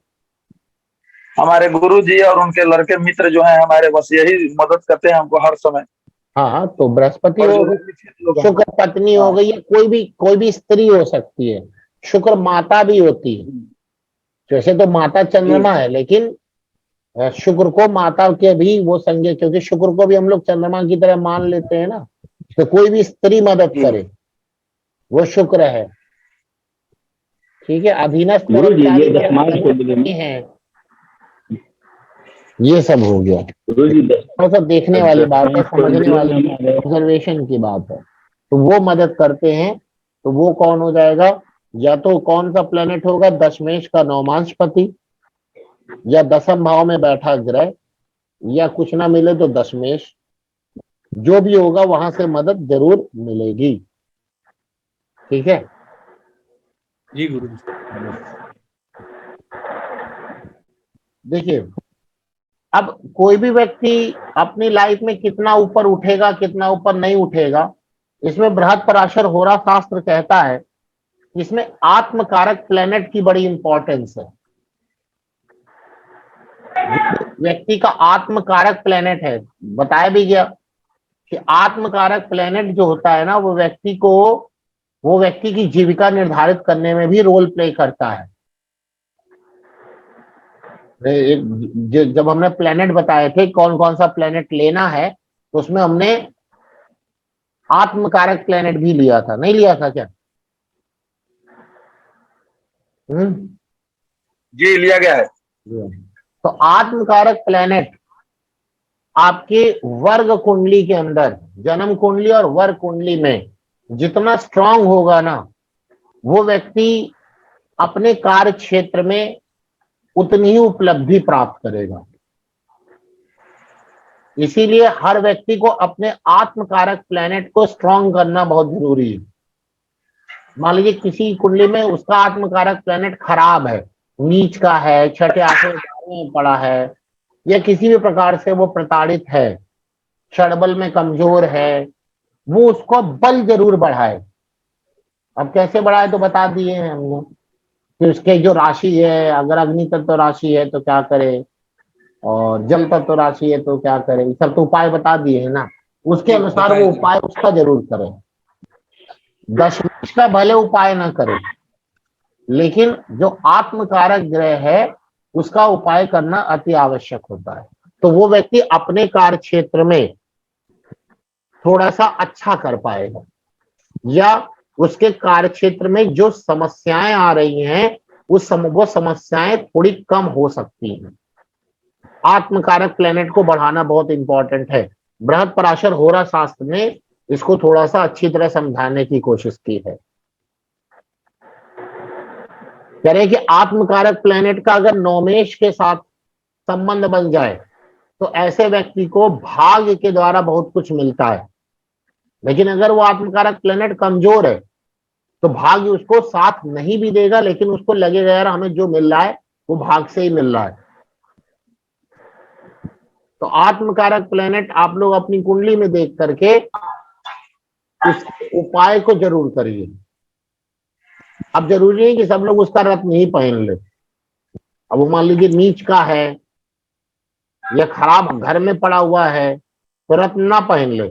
हमारे गुरु जी और उनके लड़के मित्र जो हैं हमारे, बस यही मदद करते हैं हमको हर समय। हाँ हाँ, तो बृहस्पति और हो जो गई, भी शिक्षित लोग हैं। शुक्र पत्नी हो हाँ गई, या कोई भी स्त्री हो सकती है। शुक्र माता भी होती है, जैसे तो माता जी चंद्रमा है, लेकिन शुक्र को माता के भी वो संज्ञा, क्योंकि शुक्र को भी हम लोग चंद्रमा की तरह मान लेते हैं ना। तो कोई भी स्त्री मदद जी। करे वो शुक्र है। ठीक है, अधीनस्थ गुरु जी ये कर्मचारी मेरे दशमांश धर्म कुंडली में, पत्नी है, ये सब हो गया। गुरु जी थोड़ा सा देखने वाली बात है, दशमांश समझने कुंडली वाली, में हमारे ऑब्जर्वेशन की बात है। तो वो मदद करते हैं, तो वो कौन हो जाएगा, या तो कौन सा प्लेनेट होगा, दशमेश का नौमांशपति, या दसम भाव में बैठा ग्रह, या कुछ ना मिले तो दशमेश, जो भी होगा वहां से मदद जरूर मिलेगी। ठीक है, जी गुरु जी। देखिए अब कोई भी व्यक्ति अपनी लाइफ में कितना ऊपर उठेगा कितना ऊपर नहीं उठेगा, इसमें बृहद पराशर होरा शास्त्र कहता है, इसमें आत्मकारक प्लेनेट की बड़ी इंपॉर्टेंस है। व्यक्ति का आत्मकारक प्लेनेट है, बताया भी गया कि आत्मकारक प्लेनेट जो होता है ना, वो व्यक्ति की जीविका निर्धारित करने में भी रोल प्ले करता है। जब हमने प्लेनेट बताए थे कौन कौन सा प्लेनेट लेना है, तो उसमें हमने आत्मकारक प्लेनेट भी लिया था, नहीं लिया था क्या? जी लिया गया है। तो आत्मकारक प्लेनेट आपके वर्ग कुंडली के अंदर, जन्म कुंडली और वर्ग कुंडली में जितना स्ट्रांग होगा ना, वो व्यक्ति अपने कार्य क्षेत्र में उतनी ही उपलब्धि प्राप्त करेगा। इसीलिए हर व्यक्ति को अपने आत्मकारक प्लेनेट को स्ट्रांग करना बहुत जरूरी है। मान लीजिए किसी कुंडली में उसका आत्मकारक प्लेनेट खराब है, नीच का है, छठे आठवें में पड़ा है, या किसी भी प्रकार से वो प्रताड़ित है, षडबल में कमजोर है, वो उसको बल जरूर बढ़ाए। अब कैसे बढ़ाए तो बता दिए हैं हमने कि उसके जो राशि है, अगर अग्नि तत्व राशि है तो क्या करे, और जल तत्व राशि है तो क्या करे, सब तो उपाय बता दिए हैं ना। उसके जी, अनुसार बताए वो थे। उपाय उसका जरूर करे। दशमेश का भले उपाय ना करे, लेकिन जो आत्मकारक ग्रह है उसका उपाय करना अति आवश्यक होता है। तो वो व्यक्ति अपने कार्य क्षेत्र में थोड़ा सा अच्छा कर पाएगा, या उसके कार्य क्षेत्र में जो समस्याएं आ रही हैं वो समस्याएं थोड़ी कम हो सकती हैं। आत्मकारक प्लेनेट को बढ़ाना बहुत इंपॉर्टेंट है। बृहद पराशर होरा शास्त्र ने इसको थोड़ा सा अच्छी तरह समझाने की कोशिश की है। कह रहे कि आत्मकारक प्लेनेट का अगर नौमेश के साथ संबंध बन जाए तो ऐसे व्यक्ति को भाग्य के द्वारा बहुत कुछ मिलता है, लेकिन अगर वो आत्मकारक प्लेनेट कमजोर है तो भाग्य उसको साथ नहीं भी देगा, लेकिन उसको लगेगा यार हमें जो मिल रहा है वो भाग्य से ही मिल रहा है। तो आत्मकारक प्लेनेट आप लोग अपनी कुंडली में देख करके उस उपाय को जरूर करिए। अब जरूरी नहीं कि सब लोग उसका रत्न ही पहन ले। अब वो मान लीजिए नीच का है या खराब घर में पड़ा हुआ है तो रत्न ना पहन ले,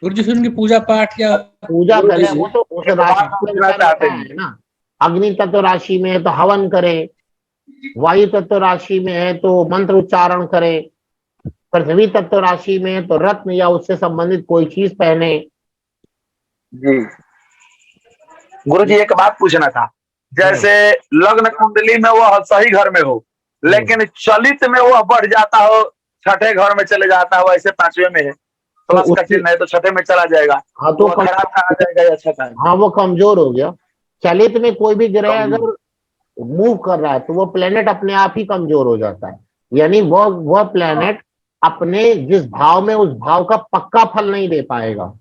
गुरुजी फिर उनकी पूजा पाठ या पूजा गुरुजी, करे। वो तो उस एक बात राशि के पूछना अनुसार चाहते होता हैं। है ना। अग्नि तत्व राशि में है तो हवन करे, वायु तत्व राशि में है तो मंत्र उच्चारण करे, पृथ्वी तत्व राशि में है तो रत्न या उससे संबंधित कोई चीज पहने। जी गुरुजी, एक बात पूछना था। जैसे लग्न कुंडली में वो सही घर में हो, लेकिन चलित में वो बढ़ जाता हो, छठे घर में चले जाता हो, ऐसे पांचवे में है, प्लस का चिन्ह है तो छठे में चला जाएगा, हाँ तो वो खराब कहा जाएगा या अच्छा कहा? हाँ वो कमजोर हो गया। चलित में कोई भी ग्रह अगर मूव कर रहा है तो वो प्लेनेट अपने आप ही कमजोर हो जाता है, यानी वह प्लेनेट अपने जिस भाव में उस भाव का पक्का फल नहीं दे पाएगा।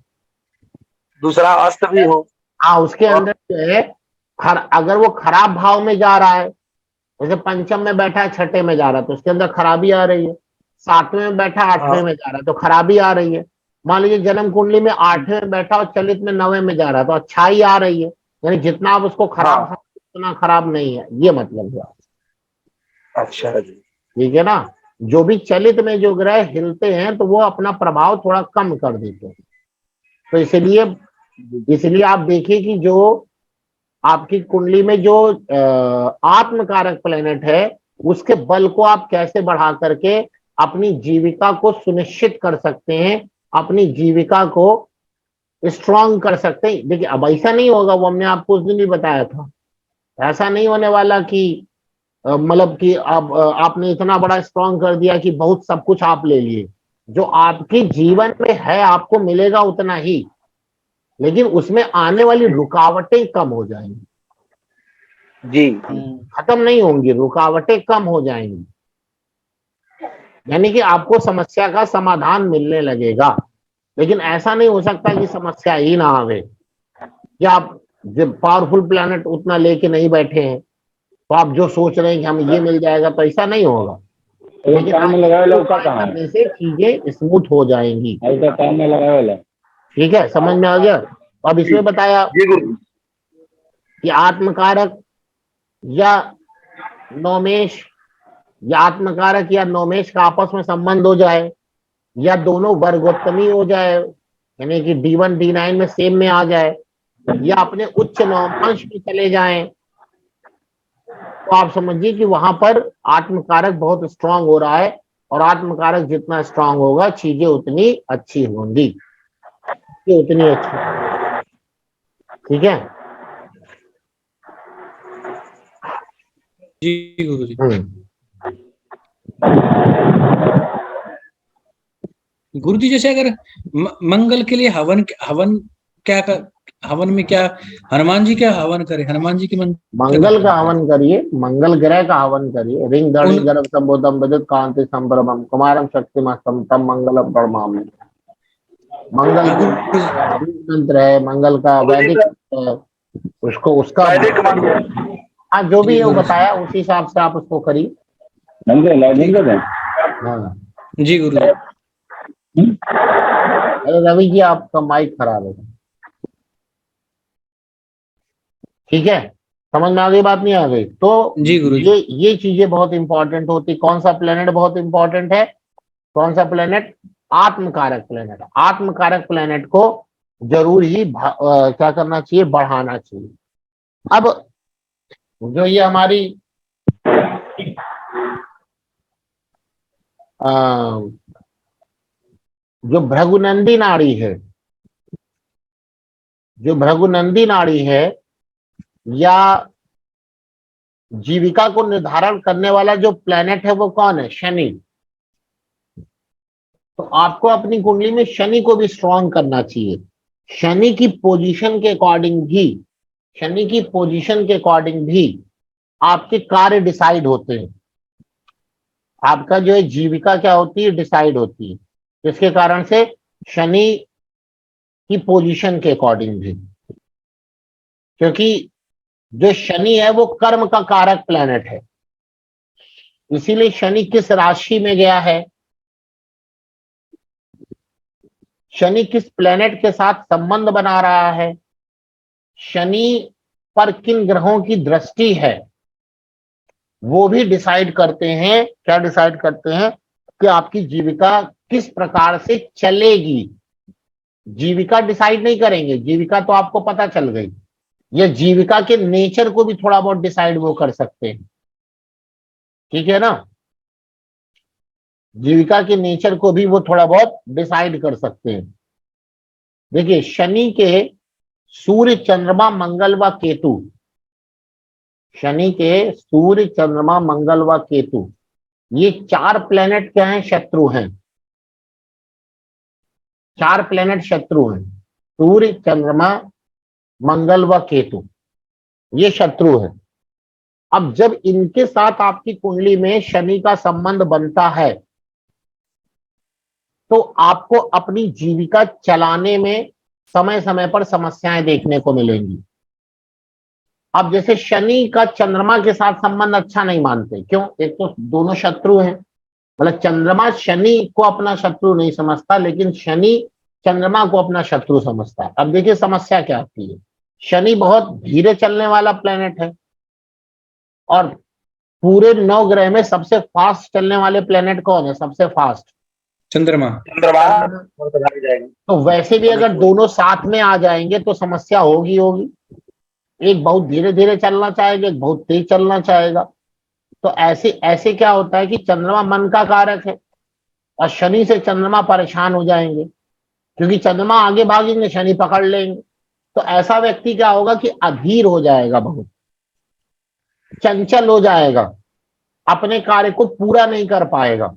दूसरा अस्त भी हो, हाँ उसके अंदर जो है अगर वो खराब भाव में जा रहा है, जैसे पंचम में बैठा है छठे में जा रहा है तो उसके अंदर खराबी आ रही है। सातवें में बैठा आठवें में जा रहा है तो खराबी आ रही है। मान लीजिए जन्म कुंडली में आठवें में बैठा और चलित में नवे में जा रहा है तो अच्छाई आ रही है, यानी जितना आप उसको खराब उतना खराब नहीं है, ये मतलब है। अच्छा जी, ठीक है ना। जो भी चलित में जो ग्रह हिलते हैं तो वो अपना प्रभाव थोड़ा कम कर देते हैं। तो इसलिए आप देखिए कि जो आपकी कुंडली में जो आत्मकारक प्लेनेट है उसके बल को आप कैसे बढ़ा करके अपनी जीविका को सुनिश्चित कर सकते हैं, अपनी जीविका को स्ट्रांग कर सकते हैं। देखिए अब ऐसा नहीं होगा, वो हमने आपको उस दिन भी बताया था, ऐसा नहीं होने वाला कि मतलब कि अब आपने इतना बड़ा स्ट्रांग कर दिया कि बहुत सब कुछ आप ले लिए। जो आपके जीवन में है आपको मिलेगा उतना ही, लेकिन उसमें आने वाली रुकावटें कम हो जाएंगी। जी खत्म नहीं होंगी, रुकावटें कम हो जाएंगी, यानी कि आपको समस्या का समाधान मिलने लगेगा। लेकिन ऐसा नहीं हो सकता कि समस्या ही ना आवे, या आप जब पावरफुल प्लैनेट उतना लेके नहीं बैठे हैं तो आप जो सोच रहे हैं कि हमें ये मिल जाएगा, तो ऐसा नहीं होगा। लेकिन काम में लगावे लोग का कहाँ है? करने से चीजें स्मूथ हो जाएंगी। ऐसा काम में लगावे ला। ठीक है, समझ में आ गया। अब इसमें बताया जी गुरु, कि आत्मकारक या नौमेश या आत्मकारक या नौमेश का आपस में संबंध हो जाए, या दोनों वर्गोत्तमी हो जाए, यानी कि D1 D9 में सेम में आ जाए, या अपने उच्च नवमांश में चले जाएं, तो आप समझिए कि वहां पर आत्मकारक बहुत स्ट्रांग हो रहा है, और आत्मकारक जितना स्ट्रांग होगा चीजें उतनी अच्छी होंगी, उतनी अच्छी। ठीक है जी गुरुजी। गुरुजी जैसे अगर मंगल के लिए हवन हवन हवन में क्या हनुमान जी क्या हवन करे? हनुमान जी के मंगल का हवन करिए, मंगल ग्रह का हवन करिए। रिंग धड़ी गर्भ संबोधम विद्युत कांति संभ्रमम कुमारम शक्तिमस्तम तम मंगलम परमाम। मंगल मंत्र है, मंगल का वैदिक उसको उसका हाँ जो भी है वो बताया, उसी हिसाब से आप उसको करिए। हाँ जी गुरु। अरे रवि जी आपका माइक खराब है। ठीक है, समझ में आ गई बात, नहीं आ गई? तो जी गुरु। ये चीजें बहुत इंपॉर्टेंट होती। कौन सा प्लेनेट बहुत इंपॉर्टेंट है? कौन सा प्लेनेट? आत्मकारक प्लेनेट। आत्मकारक प्लेनेट को जरूर ही क्या करना चाहिए? बढ़ाना चाहिए। अब जो ये हमारी जो भृगुनंदी नाड़ी है, जो भृगुनंदी नाड़ी है, या जीविका को निर्धारण करने वाला जो प्लेनेट है वो कौन है? शनि। तो आपको अपनी कुंडली में शनि को भी स्ट्रॉन्ग करना चाहिए। शनि की पोजीशन के अकॉर्डिंग भी, शनि की पोजीशन के अकॉर्डिंग भी आपके कार्य डिसाइड होते हैं। आपका जो है जीविका क्या होती है, डिसाइड होती है, जिसके कारण से शनि की पोजीशन के अकॉर्डिंग भी, क्योंकि जो शनि है वो कर्म का कारक प्लेनेट है। इसीलिए शनि किस राशि में गया है, शनि किस प्लेनेट के साथ संबंध बना रहा है, शनि पर किन ग्रहों की दृष्टि है, वो भी डिसाइड करते हैं। क्या डिसाइड करते हैं कि आपकी जीविका किस प्रकार से चलेगी। जीविका डिसाइड नहीं करेंगे, जीविका तो आपको पता चल गई, ये जीविका के नेचर को भी थोड़ा बहुत डिसाइड वो कर सकते हैं, ठीक है ना। जीविका के नेचर को भी वो थोड़ा बहुत डिसाइड कर सकते हैं। देखिए शनि के सूर्य चंद्रमा मंगल व केतु, शनि के सूर्य चंद्रमा मंगल व केतु, ये 4 प्लेनेट क्या हैं, शत्रु हैं। 4 प्लेनेट शत्रु हैं, सूर्य चंद्रमा मंगल व केतु, ये शत्रु है। अब जब इनके साथ आपकी कुंडली में शनि का संबंध बनता है तो आपको अपनी जीविका चलाने में समय समय पर समस्याएं देखने को मिलेंगी। अब जैसे शनि का चंद्रमा के साथ संबंध अच्छा नहीं मानते, क्यों, एक तो दोनों शत्रु हैं, मतलब चंद्रमा शनि को अपना शत्रु नहीं समझता, लेकिन शनि चंद्रमा को अपना शत्रु समझता है। अब देखिए समस्या क्या आती है, शनि बहुत धीरे चलने वाला प्लेनेट है और पूरे 9 ग्रह में सबसे फास्ट चलने वाले प्लेनेट कौन है, सबसे फास्ट, चंद्रमा। तो वैसे भी अगर दोनों साथ में आ जाएंगे तो समस्या होगी होगी। एक बहुत धीरे धीरे चलना चाहेगा, एक बहुत तेज चलना चाहेगा। तो ऐसे ऐसे क्या होता है कि चंद्रमा मन का कारक है और शनि से चंद्रमा परेशान हो जाएंगे, क्योंकि चंद्रमा आगे भागेंगे, शनि पकड़ लेंगे। तो ऐसा व्यक्ति क्या होगा कि अधीर हो जाएगा, बहुत चंचल हो जाएगा, अपने कार्य को पूरा नहीं कर पाएगा,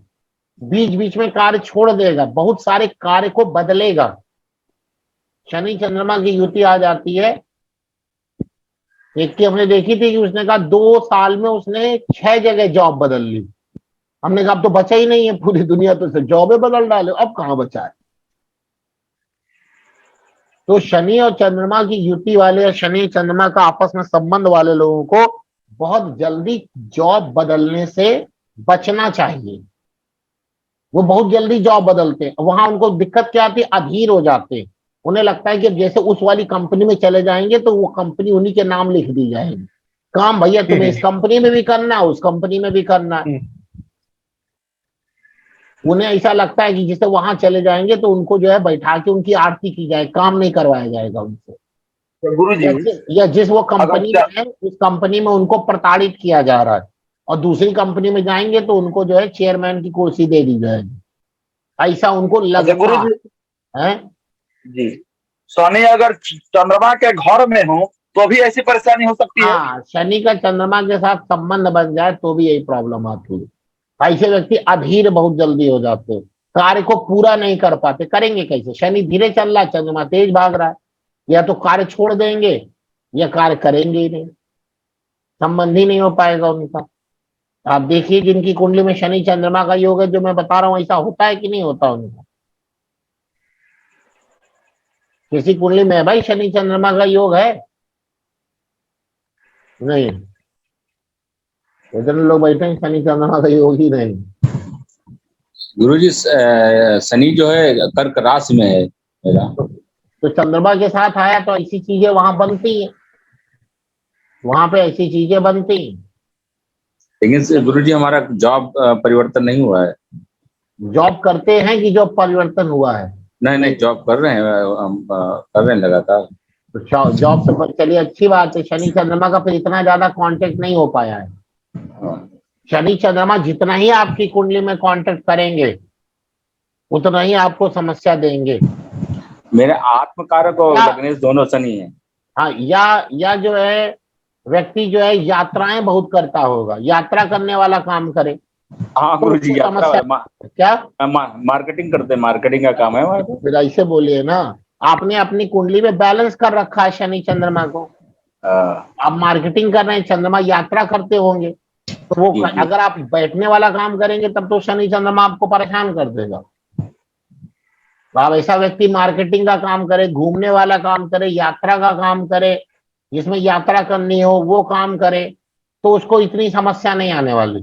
बीच बीच में कार्य छोड़ देगा, बहुत सारे कार्य को बदलेगा। शनि चंद्रमा की युति आ जाती है। एक की हमने देखी थी कि उसने कहा 2 साल में उसने 6 जगह जॉब बदल ली। हमने कहा अब तो बचा ही नहीं है, पूरी दुनिया तो सिर्फ जॉबे बदल डाले, अब कहां बचा है। तो शनि और चंद्रमा की युति वाले या शनि चंद्रमा का आपस में संबंध वाले लोगों को बहुत जल्दी जॉब बदलने से बचना चाहिए। वो बहुत जल्दी जॉब बदलते हैं, वहां उनको दिक्कत क्या आती है, अधीर हो जाते हैं। उन्हें लगता है कि जैसे उस वाली कंपनी में चले जाएंगे तो वो कंपनी उन्हीं के नाम लिख दी जाएगी, काम भैया तुम्हें इस कंपनी में भी करना है, उस कंपनी में भी करना है। उन्हें ऐसा लगता है कि जैसे वहां चले जाएंगे तो उनको जो है बैठा के उनकी आरती की जाए, काम नहीं करवाया जाएगा उनसे। तो गुरु जी या जिस वो कंपनी में है उस कंपनी में उनको प्रताड़ित किया जा रहा है, और दूसरी कंपनी में जाएंगे तो उनको जो है चेयरमैन की कुर्सी दे दी जाएगी, ऐसा उनको लगता गुरु है। जी शनि अगर चंद्रमा के घर में हो तो भी ऐसी परेशानी हो सकती है। हाँ, शनि का चंद्रमा के साथ संबंध बन जाए तो भी यही प्रॉब्लम आती है। ऐसे व्यक्ति अधीर बहुत जल्दी हो जाते हैं, कार्य को पूरा नहीं कर पाते। करेंगे कैसे, शनि धीरे चल रहा है, चंद्रमा तेज भाग रहा है, या तो कार्य छोड़ देंगे या कार्य करेंगे ही नहीं, संबंध ही नहीं हो पाएगा उनका। आप देखिए जिनकी कुंडली में शनि चंद्रमा का योग है, जो मैं बता रहा हूँ, ऐसा होता है कि नहीं होता उनका। किसी कुंडली में भाई शनि चंद्रमा का योग है, नहीं, इतने लोग बैठे हैं शनि चंद्रमा का योग ही नहीं। गुरुजी शनि जो है कर्क राशि में है मेरा। तो चंद्रमा के साथ आया तो ऐसी चीजें वहां बनती हैं, वहां पे ऐसी चीजें बनती हैं। लेकिन गुरुजी हमारा जॉब परिवर्तन नहीं हुआ है। जॉब करते हैं कि जॉब परिवर्तन हुआ है? नहीं जॉब कर रहे हैं, हम कर रहे हैं लगातार। तो जॉब से चलिए अच्छी बात है। शनि चंद्रमा का फिर इतना ज्यादा कांटेक्ट नहीं हो पाया है। शनि चंद्रमा जितना ही आपकी कुंडली में कांटेक्ट करेंगे उतना ही आपको समस्या देंगे। मेरे आत्मकारक और लग्नेश दोनों शनि है। हाँ, या जो है व्यक्ति जो है यात्राएं बहुत करता होगा, यात्रा करने वाला काम करे, हाँ तो गुरुजी, उसको यात्रा समस्या वाला क्या, मार्केटिंग करते हैं, मार्केटिंग का काम है हमारे को। फिर ऐसे बोलिए ना, आपने अपनी कुंडली में बैलेंस कर रखा है शनि चंद्रमा को, हाँ, आप मार्केटिंग कर रहे हैं, चंद्रमा यात्रा करते होंगे, तो वो जी जी। अगर आप बैठने वाला काम करेंगे तब तो शनि चंद्रमा आपको परेशान कर देगा। तो आप ऐसा व्यक्ति मार्केटिंग का काम करे, घूमने वाला काम करे, यात्रा का काम करे, जिसमें यात्रा करनी हो वो काम करे, तो उसको इतनी समस्या नहीं आने वाली।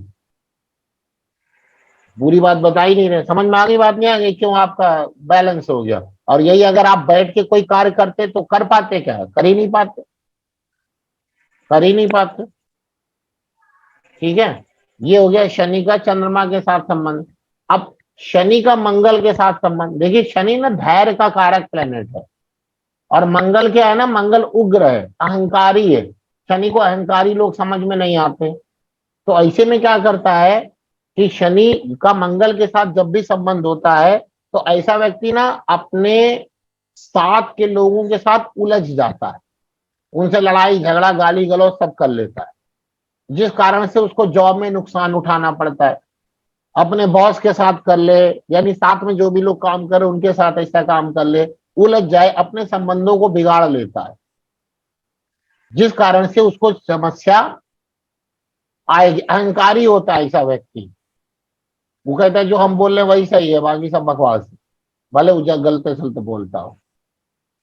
पूरी बात बताई नहीं रहे, समझ में आ गई बात, नहीं आ गई, क्यों आपका बैलेंस हो गया। और यही अगर आप बैठ के कोई कार्य करते तो कर पाते क्या, कर ही नहीं पाते, कर ही नहीं पाते। ठीक है, ये हो गया शनि का चंद्रमा के साथ संबंध। अब शनि का मंगल के साथ संबंध देखिए, शनि ना धैर्य का कारक प्लेनेट है, और मंगल क्या है ना, मंगल उग्र है, अहंकारी है। शनि को अहंकारी लोग समझ में नहीं आते। तो ऐसे में क्या करता है कि शनि का मंगल के साथ जब भी संबंध होता है तो ऐसा व्यक्ति ना अपने साथ के लोगों के साथ उलझ जाता है, उनसे लड़ाई झगड़ा गाली गलौज सब कर लेता है, जिस कारण से उसको जॉब में नुकसान उठाना पड़ता है। अपने बॉस के साथ कर ले, यानी साथ में जो भी लोग काम करे उनके साथ ऐसा काम कर ले, उलझ जाए, अपने संबंधों को बिगाड़ लेता है, जिस कारण से उसको समस्या आएगी। अहंकारी होता है ऐसा व्यक्ति, वो कहता है जो हम बोल रहे हैं वही सही है, बाकी सब बकवास है, भले वो गलते सलते बोलता हो।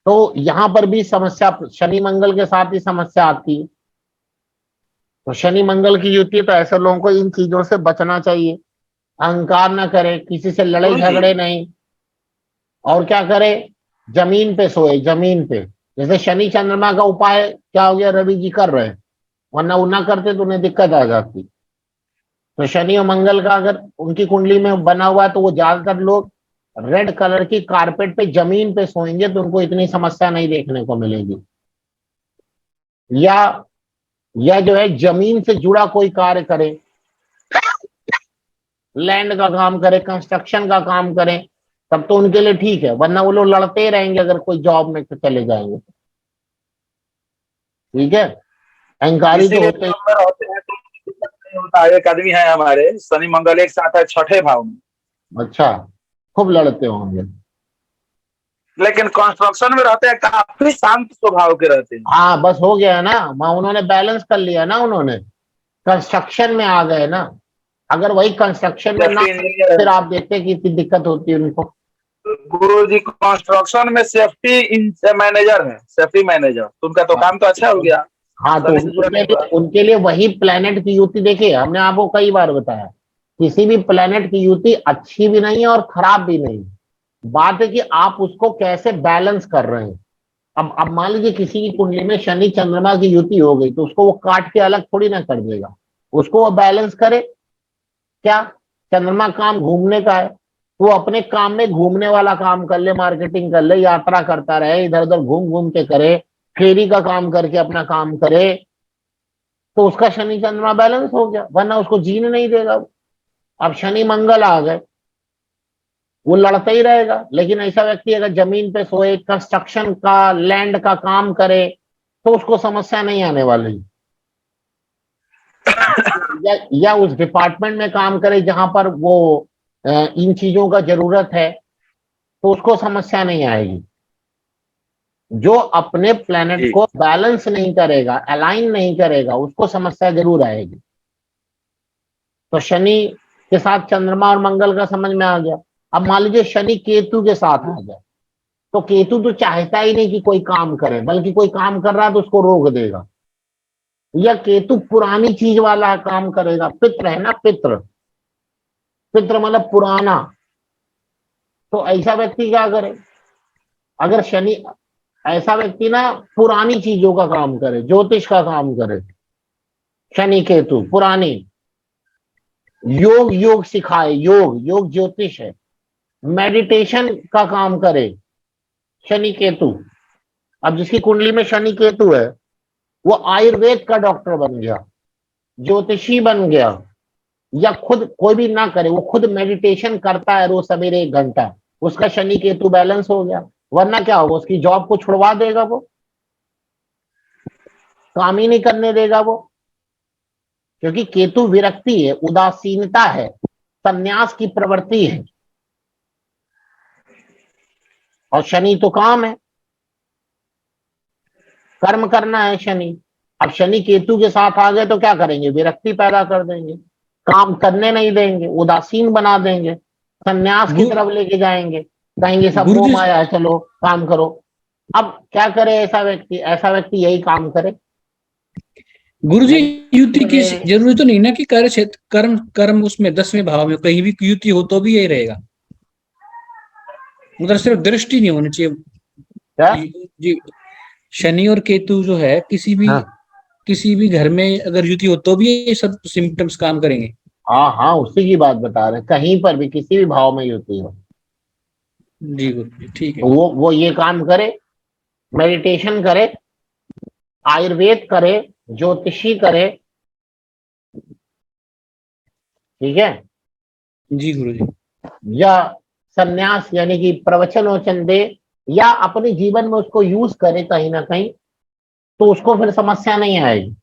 तो यहां पर भी समस्या शनि मंगल के साथ ही समस्या आती है। तो शनि मंगल की युति, तो ऐसे लोगों को इन चीजों से बचना चाहिए। अहंकार ना करे, किसी से लड़े गुरु जी, झगड़े नहीं, और क्या करे, जमीन पे सोए, जमीन पे। जैसे शनि चंद्रमा का उपाय क्या हो गया, रवि जी कर रहे हैं, वरना वो ना करते तो उन्हें दिक्कत आ जाती। तो शनि और मंगल का अगर उनकी कुंडली में बना हुआ है तो वो ज्यादातर लोग रेड कलर की कारपेट पे जमीन पे सोएंगे, तो उनको इतनी समस्या नहीं देखने को मिलेगी। या जो है जमीन से जुड़ा कोई कार्य करे, लैंड का काम करे, कंस्ट्रक्शन का काम करें, तब तो उनके लिए ठीक है, वरना वो लोग लड़ते ही रहेंगे अगर कोई जॉब में तो चले जाएंगे। ठीक है, अहंकारी तो इसीलिए होते ही। जॉब में रहते हैं तो दिक्कत नहीं होता। एक आदमी है हमारे, शनि मंगल एक साथ है, छठे भाव में, अच्छा, खूब लड़ते होंगे। लेकिन कंस्ट्रक्शन में रहते हैं, काफी शांत स्वभाव के रहते हैं। हाँ बस हो गया ना, उन्होंने बैलेंस कर लिया ना, उन्होंने कंस्ट्रक्शन में आ गए ना। अगर वही कंस्ट्रक्शन में ना, सेफ्टी इंजीनियर फिर है आप देखते हैं कि इतनी दिक्कत होती है उनको। गुरु जी, कंस्ट्रक्शन में सेफ्टी मैनेजर है, सेफ्टी मैनेजर, तो उनका तो काम तो अच्छा हो गया, हाँ, तो शनि से जुड़ा नहीं हुआ। उनके लिए वही प्लेनेट की युति, देखिए हमने आपको कई बार बताया, किसी भी प्लेनेट की युति अच्छी भी नहीं है और खराब भी नहीं। बात है कि आप उसको कैसे बैलेंस कर रहे हैं। अब मान लीजिए किसी की कुंडली में शनि चंद्रमा की युति हो गई, तो उसको वो काट के अलग थोड़ी ना कर देगा, उसको वो बैलेंस करे। क्या, चंद्रमा काम घूमने का है, वो अपने काम में घूमने वाला काम कर ले, मार्केटिंग कर ले, यात्रा करता रहे, इधर उधर घूम घूम के करे, फेरी का काम करके अपना काम करे, तो उसका शनि चंद्रमा बैलेंस हो गया, वरना उसको जीने नहीं देगा वो। अब शनि मंगल आ गए, वो लड़ता ही रहेगा। लेकिन ऐसा व्यक्ति अगर जमीन पे सोए, कंस्ट्रक्शन का लैंड का काम करे, तो उसको समस्या नहीं आने वाली। या उस डिपार्टमेंट में काम करे जहां पर वो इन चीजों का जरूरत है, तो उसको समस्या नहीं आएगी। जो अपने प्लेनेट जी को बैलेंस नहीं करेगा, अलाइन नहीं करेगा, उसको समस्या जरूर आएगी। तो शनि के साथ चंद्रमा और मंगल का समझ में आ गया। अब मान लीजिए शनि केतु के साथ आ जाए, तो केतु तो चाहता ही नहीं कि कोई काम करे, बल्कि कोई काम कर रहा है तो उसको रोक देगा। या केतु पुरानी चीज वाला काम करेगा, पित्र है ना, पित्र, पित्र मतलब पुराना। तो ऐसा व्यक्ति क्या करे, अगर शनि, ऐसा व्यक्ति ना पुरानी चीजों का काम करे, ज्योतिष का काम करे, शनि केतु पुरानी, योग सिखाए, योग ज्योतिष है, मेडिटेशन का काम करे, शनि केतु। अब जिसकी कुंडली में शनि केतु है, वो आयुर्वेद का डॉक्टर बन गया, ज्योतिषी बन गया, या खुद कोई भी ना करे, वो खुद मेडिटेशन करता है रोज सवेरे 1 घंटा, उसका शनि केतु बैलेंस हो गया। वरना क्या होगा, उसकी जॉब को छुड़वा देगा, वो काम ही नहीं करने देगा वो, क्योंकि केतु विरक्ति है, उदासीनता है, संन्यास की प्रवृत्ति है, और शनि तो काम है, कर्म करना है शनि। अब शनि केतु के साथ आ गए तो क्या करेंगे, विरक्ति पैदा कर देंगे, काम करने नहीं देंगे, उदासीन बना देंगे, संन्यास की गु- तरफ लेके जाएंगे, कहेंगे सब मोह गुरुजी माया है, चलो काम करो। अब क्या करे ऐसा व्यक्ति, ऐसा व्यक्ति यही काम करे। गुरुजी युति की में जरूरी तो नहीं ना कि कार्य क्षेत्र कर्म कर्म उसमें 10वें भाव में कहीं भी युति हो तो भी यही रहेगा, उधर सिर्फ दृष्टि नहीं होनी चाहिए क्या, जी। शनि और केतु जो है हाँ किसी भी घर में अगर युति हो तो भी ये सब सिम्टम्स काम करेंगे। हाँ हाँ, उसी की बात बता रहे हैं, कहीं पर भी किसी भी भाव में युति हो जी गुरुजी ठीक है। तो वो ये काम करे, मेडिटेशन करे, आयुर्वेद करे, ज्योतिषी करे, ठीक है, जी गुरुजी या सन्यास यानी कि प्रवचन वचन दे, या अपने जीवन में उसको यूज करे कहीं ना कहीं, तो उसको फिर समस्या नहीं आएगी,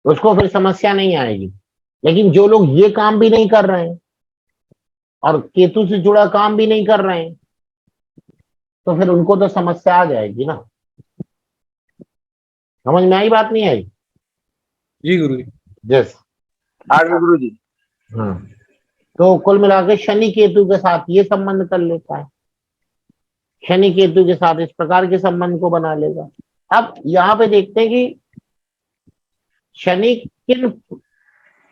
उसको फिर समस्या नहीं आएगी। लेकिन जो लोग ये काम भी नहीं कर रहे हैं और केतु से जुड़ा काम भी नहीं कर रहे हैं, तो फिर उनको तो समस्या आ जाएगी ना। समझ में आई बात, नहीं आई? जी गुरुजी यस। आगे गुरु जी। हाँ, तो कुल मिला के शनि केतु के साथ ये संबंध कर लेता है, शनि केतु के साथ इस प्रकार के संबंध को बना लेगा। अब यहाँ पे देखते हैं कि शनि किन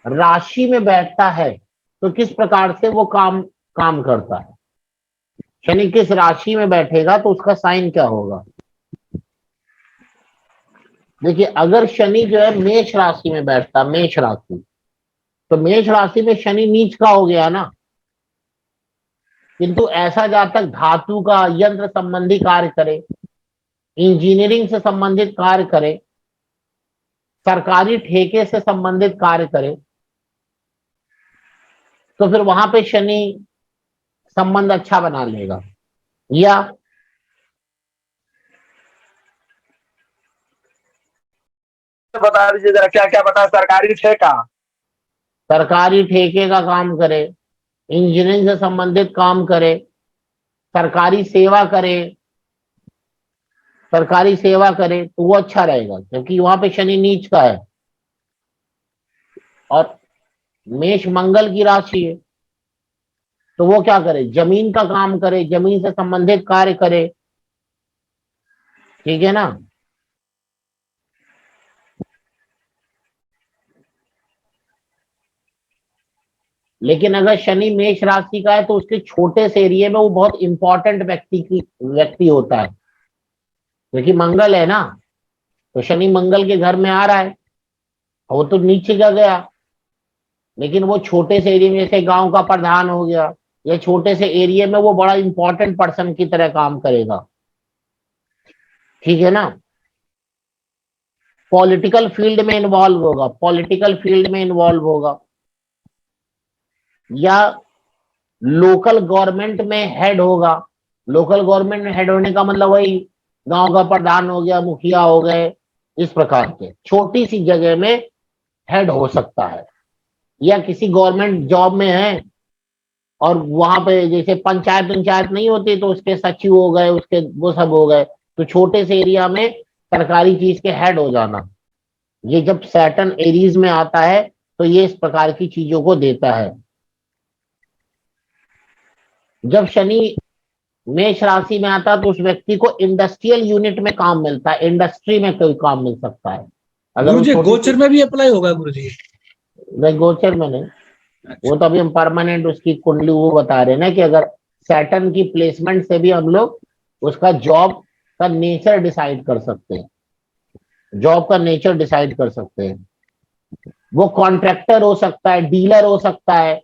राशि में बैठता है तो किस प्रकार से वो काम काम करता है। शनि किस राशि में बैठेगा तो उसका साइन क्या होगा। देखिए, अगर शनि जो है मेष राशि में बैठता, मेष राशि, तो मेष राशि में शनि नीच का हो गया ना। किंतु ऐसा जातक धातु का यंत्र संबंधी कार्य करे, इंजीनियरिंग से संबंधित कार्य करे, सरकारी ठेके से संबंधित कार्य करे, तो फिर वहां पे शनि संबंध अच्छा बना लेगा। या बता दीजिए जरा क्या क्या बता, सरकारी ठेका। सरकारी ठेके का काम करे, इंजीनियरिंग से संबंधित काम करे, सरकारी सेवा करे, सरकारी सेवा करे तो वो अच्छा रहेगा, क्योंकि वहां पे शनि नीच का है और मेष मंगल की राशि है। तो वो क्या करे, जमीन का काम करे, जमीन से संबंधित कार्य करे, ठीक है ना। लेकिन अगर शनि मेष राशि का है तो उसके छोटे से एरिया में वो बहुत इंपॉर्टेंट व्यक्ति होता है, क्योंकि मंगल है ना। तो शनि मंगल के घर में आ रहा है, वो तो नीचे का गया, लेकिन वो छोटे से एरिया में, जैसे गांव का प्रधान हो गया, या छोटे से एरिया में वो बड़ा इंपॉर्टेंट पर्सन की तरह काम करेगा, ठीक है ना। पॉलिटिकल फील्ड में इन्वॉल्व होगा, पॉलिटिकल फील्ड में इन्वॉल्व होगा, या लोकल गवर्नमेंट में हेड होगा। लोकल गवर्नमेंट में हेड होने का मतलब वही गांव का प्रधान हो गया, मुखिया हो गए, इस प्रकार के छोटी सी जगह में हेड हो सकता है। या किसी गवर्नमेंट जॉब में है और वहां पे जैसे पंचायत पंचायत नहीं होती तो उसके सचिव हो गए, उसके वो सब हो गए। तो छोटे से एरिया में सरकारी चीज के हेड हो जाना, ये जब सैटर्न एरीज में आता है तो ये इस प्रकार की चीजों को देता है। जब शनि मेष राशि में आता है तो उस व्यक्ति को इंडस्ट्रियल यूनिट में काम मिलता है, इंडस्ट्री में कोई काम मिल सकता है। अगर वो गुरुजी छोटी गोचर में भी अप्लाई होगा गुरुजी? नहीं, गोचर में नहीं, वो तो अभी हम परमानेंट उसकी कुंडली वो बता रहे हैं ना, कि अगर सैटर्न की प्लेसमेंट से भी हम लोग उसका जॉब का नेचर डिसाइड कर सकते हैं, जॉब का नेचर डिसाइड कर सकते हैं। वो कॉन्ट्रैक्टर हो सकता है, डीलर हो सकता है,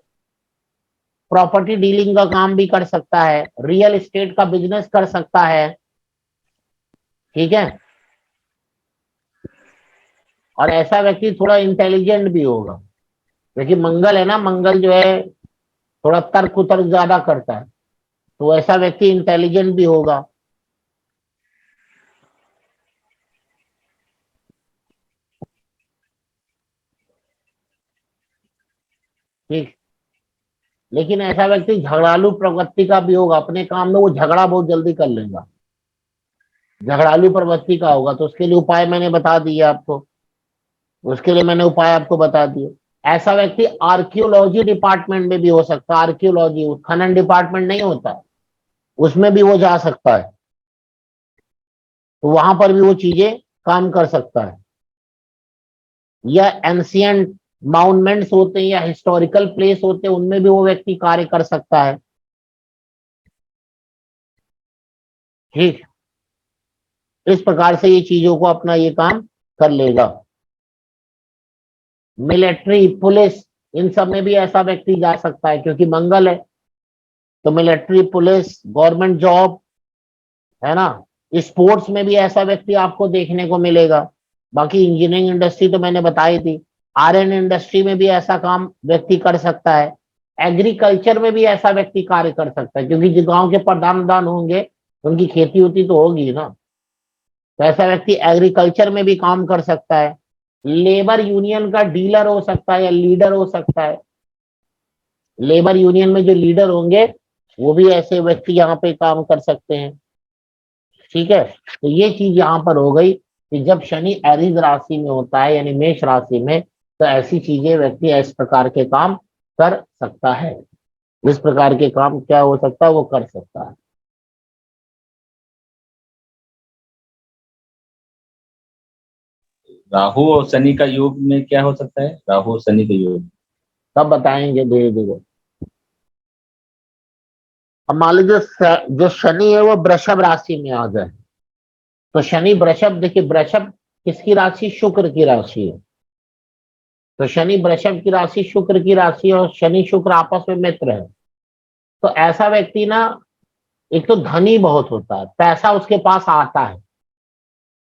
प्रॉपर्टी डीलिंग का काम भी कर सकता है, रियल एस्टेट का बिजनेस कर सकता है, ठीक है। और ऐसा व्यक्ति थोड़ा इंटेलिजेंट भी होगा, क्योंकि मंगल है ना, मंगल जो है थोड़ा तर्क उतर्क ज्यादा करता है, तो ऐसा व्यक्ति इंटेलिजेंट भी होगा। ठीक। लेकिन ऐसा व्यक्ति झगड़ालू प्रवृत्ति का भी होगा, अपने काम में वो झगड़ा बहुत जल्दी कर लेगा, झगड़ालू प्रवृत्ति का होगा, तो उसके लिए उपाय मैंने बता दिए आपको, उसके लिए मैंने उपाय आपको बता दिए। ऐसा व्यक्ति आर्कियोलॉजी डिपार्टमेंट में भी हो सकता है, आर्कियोलॉजी खनन डिपार्टमेंट नहीं होता, उसमें भी वो जा सकता है, तो वहां पर भी वो चीजें काम कर सकता है। या एंशियंट माउंटमेंट्स होते हैं या हिस्टोरिकल प्लेस होते हैं, उनमें भी वो व्यक्ति कार्य कर सकता है। ठीक, इस प्रकार से ये चीजों को अपना ये काम कर लेगा। मिलिट्री, पुलिस, इन सब में भी ऐसा व्यक्ति जा सकता है, क्योंकि मंगल है, तो मिलिट्री, पुलिस, गवर्नमेंट जॉब, है ना। स्पोर्ट्स में भी ऐसा व्यक्ति आपको देखने को मिलेगा। बाकी इंजीनियरिंग इंडस्ट्री तो मैंने बताई थी। आयरन इंडस्ट्री में भी ऐसा काम व्यक्ति कर सकता है। एग्रीकल्चर में भी ऐसा व्यक्ति कार्य कर सकता है, क्योंकि जो गांव के प्रधान होंगे उनकी खेती होती तो होगी ना, तो ऐसा व्यक्ति एग्रीकल्चर में भी काम कर सकता है। लेबर यूनियन का डीलर हो सकता है या लीडर हो सकता है। लेबर यूनियन में जो लीडर होंगे वो भी ऐसे व्यक्ति यहाँ पे काम कर सकते हैं। ठीक है, तो ये चीज यहाँ पर हो गई कि जब शनि एरीज राशि में होता है यानी मेष राशि में, तो ऐसी चीजें व्यक्ति इस प्रकार के काम कर सकता है। इस प्रकार के काम क्या हो सकता है, वो कर सकता है। राहु और शनि का योग में क्या हो सकता है? राहु और शनि का योग तब बताएंगे धीरे धीरे। अब मान लीजिए जो शनि है वो वृषभ राशि में आ जाए, तो शनि वृषभ, देखिए वृषभ किसकी राशि, शुक्र की राशि है, तो शनि वृषभ की राशि शुक्र की राशि और शनि शुक्र आपस में मित्र है। तो ऐसा व्यक्ति ना एक तो धनी बहुत होता है, पैसा उसके पास आता है।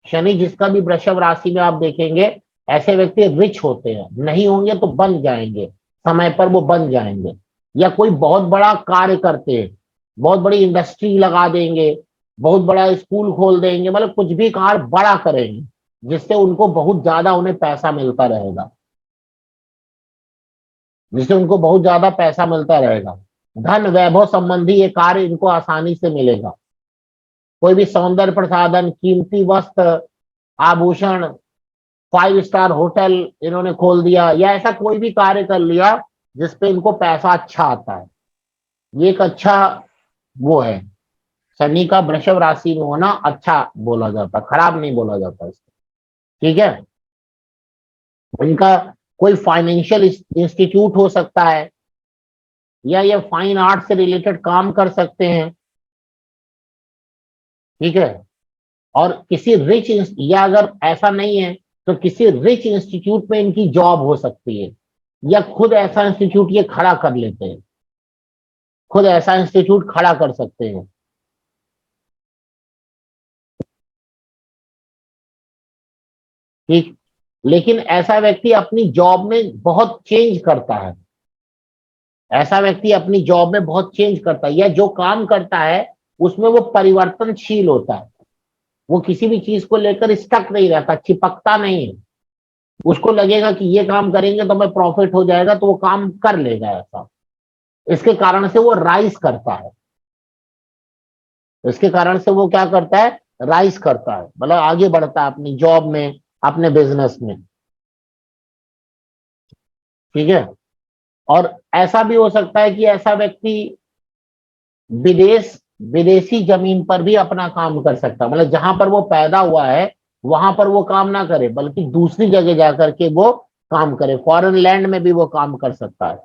शनि जिसका भी वृषभ राशि में आप देखेंगे ऐसे व्यक्ति रिच होते हैं, नहीं होंगे तो बन जाएंगे, समय पर वो बन जाएंगे। या कोई बहुत बड़ा कार्य करते हैं, बहुत बड़ी इंडस्ट्री लगा देंगे, बहुत बड़ा स्कूल खोल देंगे, मतलब कुछ भी कार्य बड़ा करेंगे जिससे उनको बहुत ज्यादा उन्हें पैसा मिलता रहेगा, जिससे उनको बहुत ज्यादा पैसा मिलता रहेगा। धन वैभव संबंधी ये कार्य इनको आसानी से मिलेगा। कोई भी सौंदर्य प्रसाधन, कीमती वस्त्र, आभूषण, 5 स्टार होटल इन्होंने खोल दिया, या ऐसा कोई भी कार्य कर लिया जिसपे इनको पैसा अच्छा आता है, ये एक अच्छा वो है। शनि का वृषभ राशि में होना अच्छा बोला जाता, खराब नहीं बोला जाता इसको। ठीक है, इनका कोई फाइनेंशियल इंस्टीट्यूट हो सकता है, या ये फाइन आर्ट से रिलेटेड काम कर सकते हैं। ठीक है, और किसी रिच, या अगर ऐसा नहीं है तो किसी रिच इंस्टीट्यूट में इनकी जॉब हो सकती है, या खुद ऐसा इंस्टीट्यूट ये खड़ा कर लेते हैं, खुद ऐसा इंस्टीट्यूट खड़ा कर सकते हैं। ठीक, लेकिन ऐसा व्यक्ति अपनी जॉब में बहुत चेंज करता है, ऐसा व्यक्ति अपनी जॉब में बहुत चेंज करता है, या जो काम करता है उसमें वो परिवर्तनशील होता है, वो किसी भी चीज को लेकर स्टक नहीं रहता, चिपकता नहीं है। उसको लगेगा कि ये काम करेंगे तो मैं प्रॉफिट हो जाएगा, तो वो काम कर लेगा ऐसा। इसके कारण से वो राइज करता है, इसके कारण से वो क्या करता है, राइज करता है, मतलब आगे बढ़ता है अपनी जॉब में, अपने बिजनेस में। ठीक है, और ऐसा भी हो सकता है कि ऐसा व्यक्ति विदेशी जमीन पर भी अपना काम कर सकता है, मतलब जहां पर वो पैदा हुआ है वहां पर वो काम ना करे, बल्कि दूसरी जगह जाकर के वो काम करे, फॉरेन लैंड में भी वो काम कर सकता है।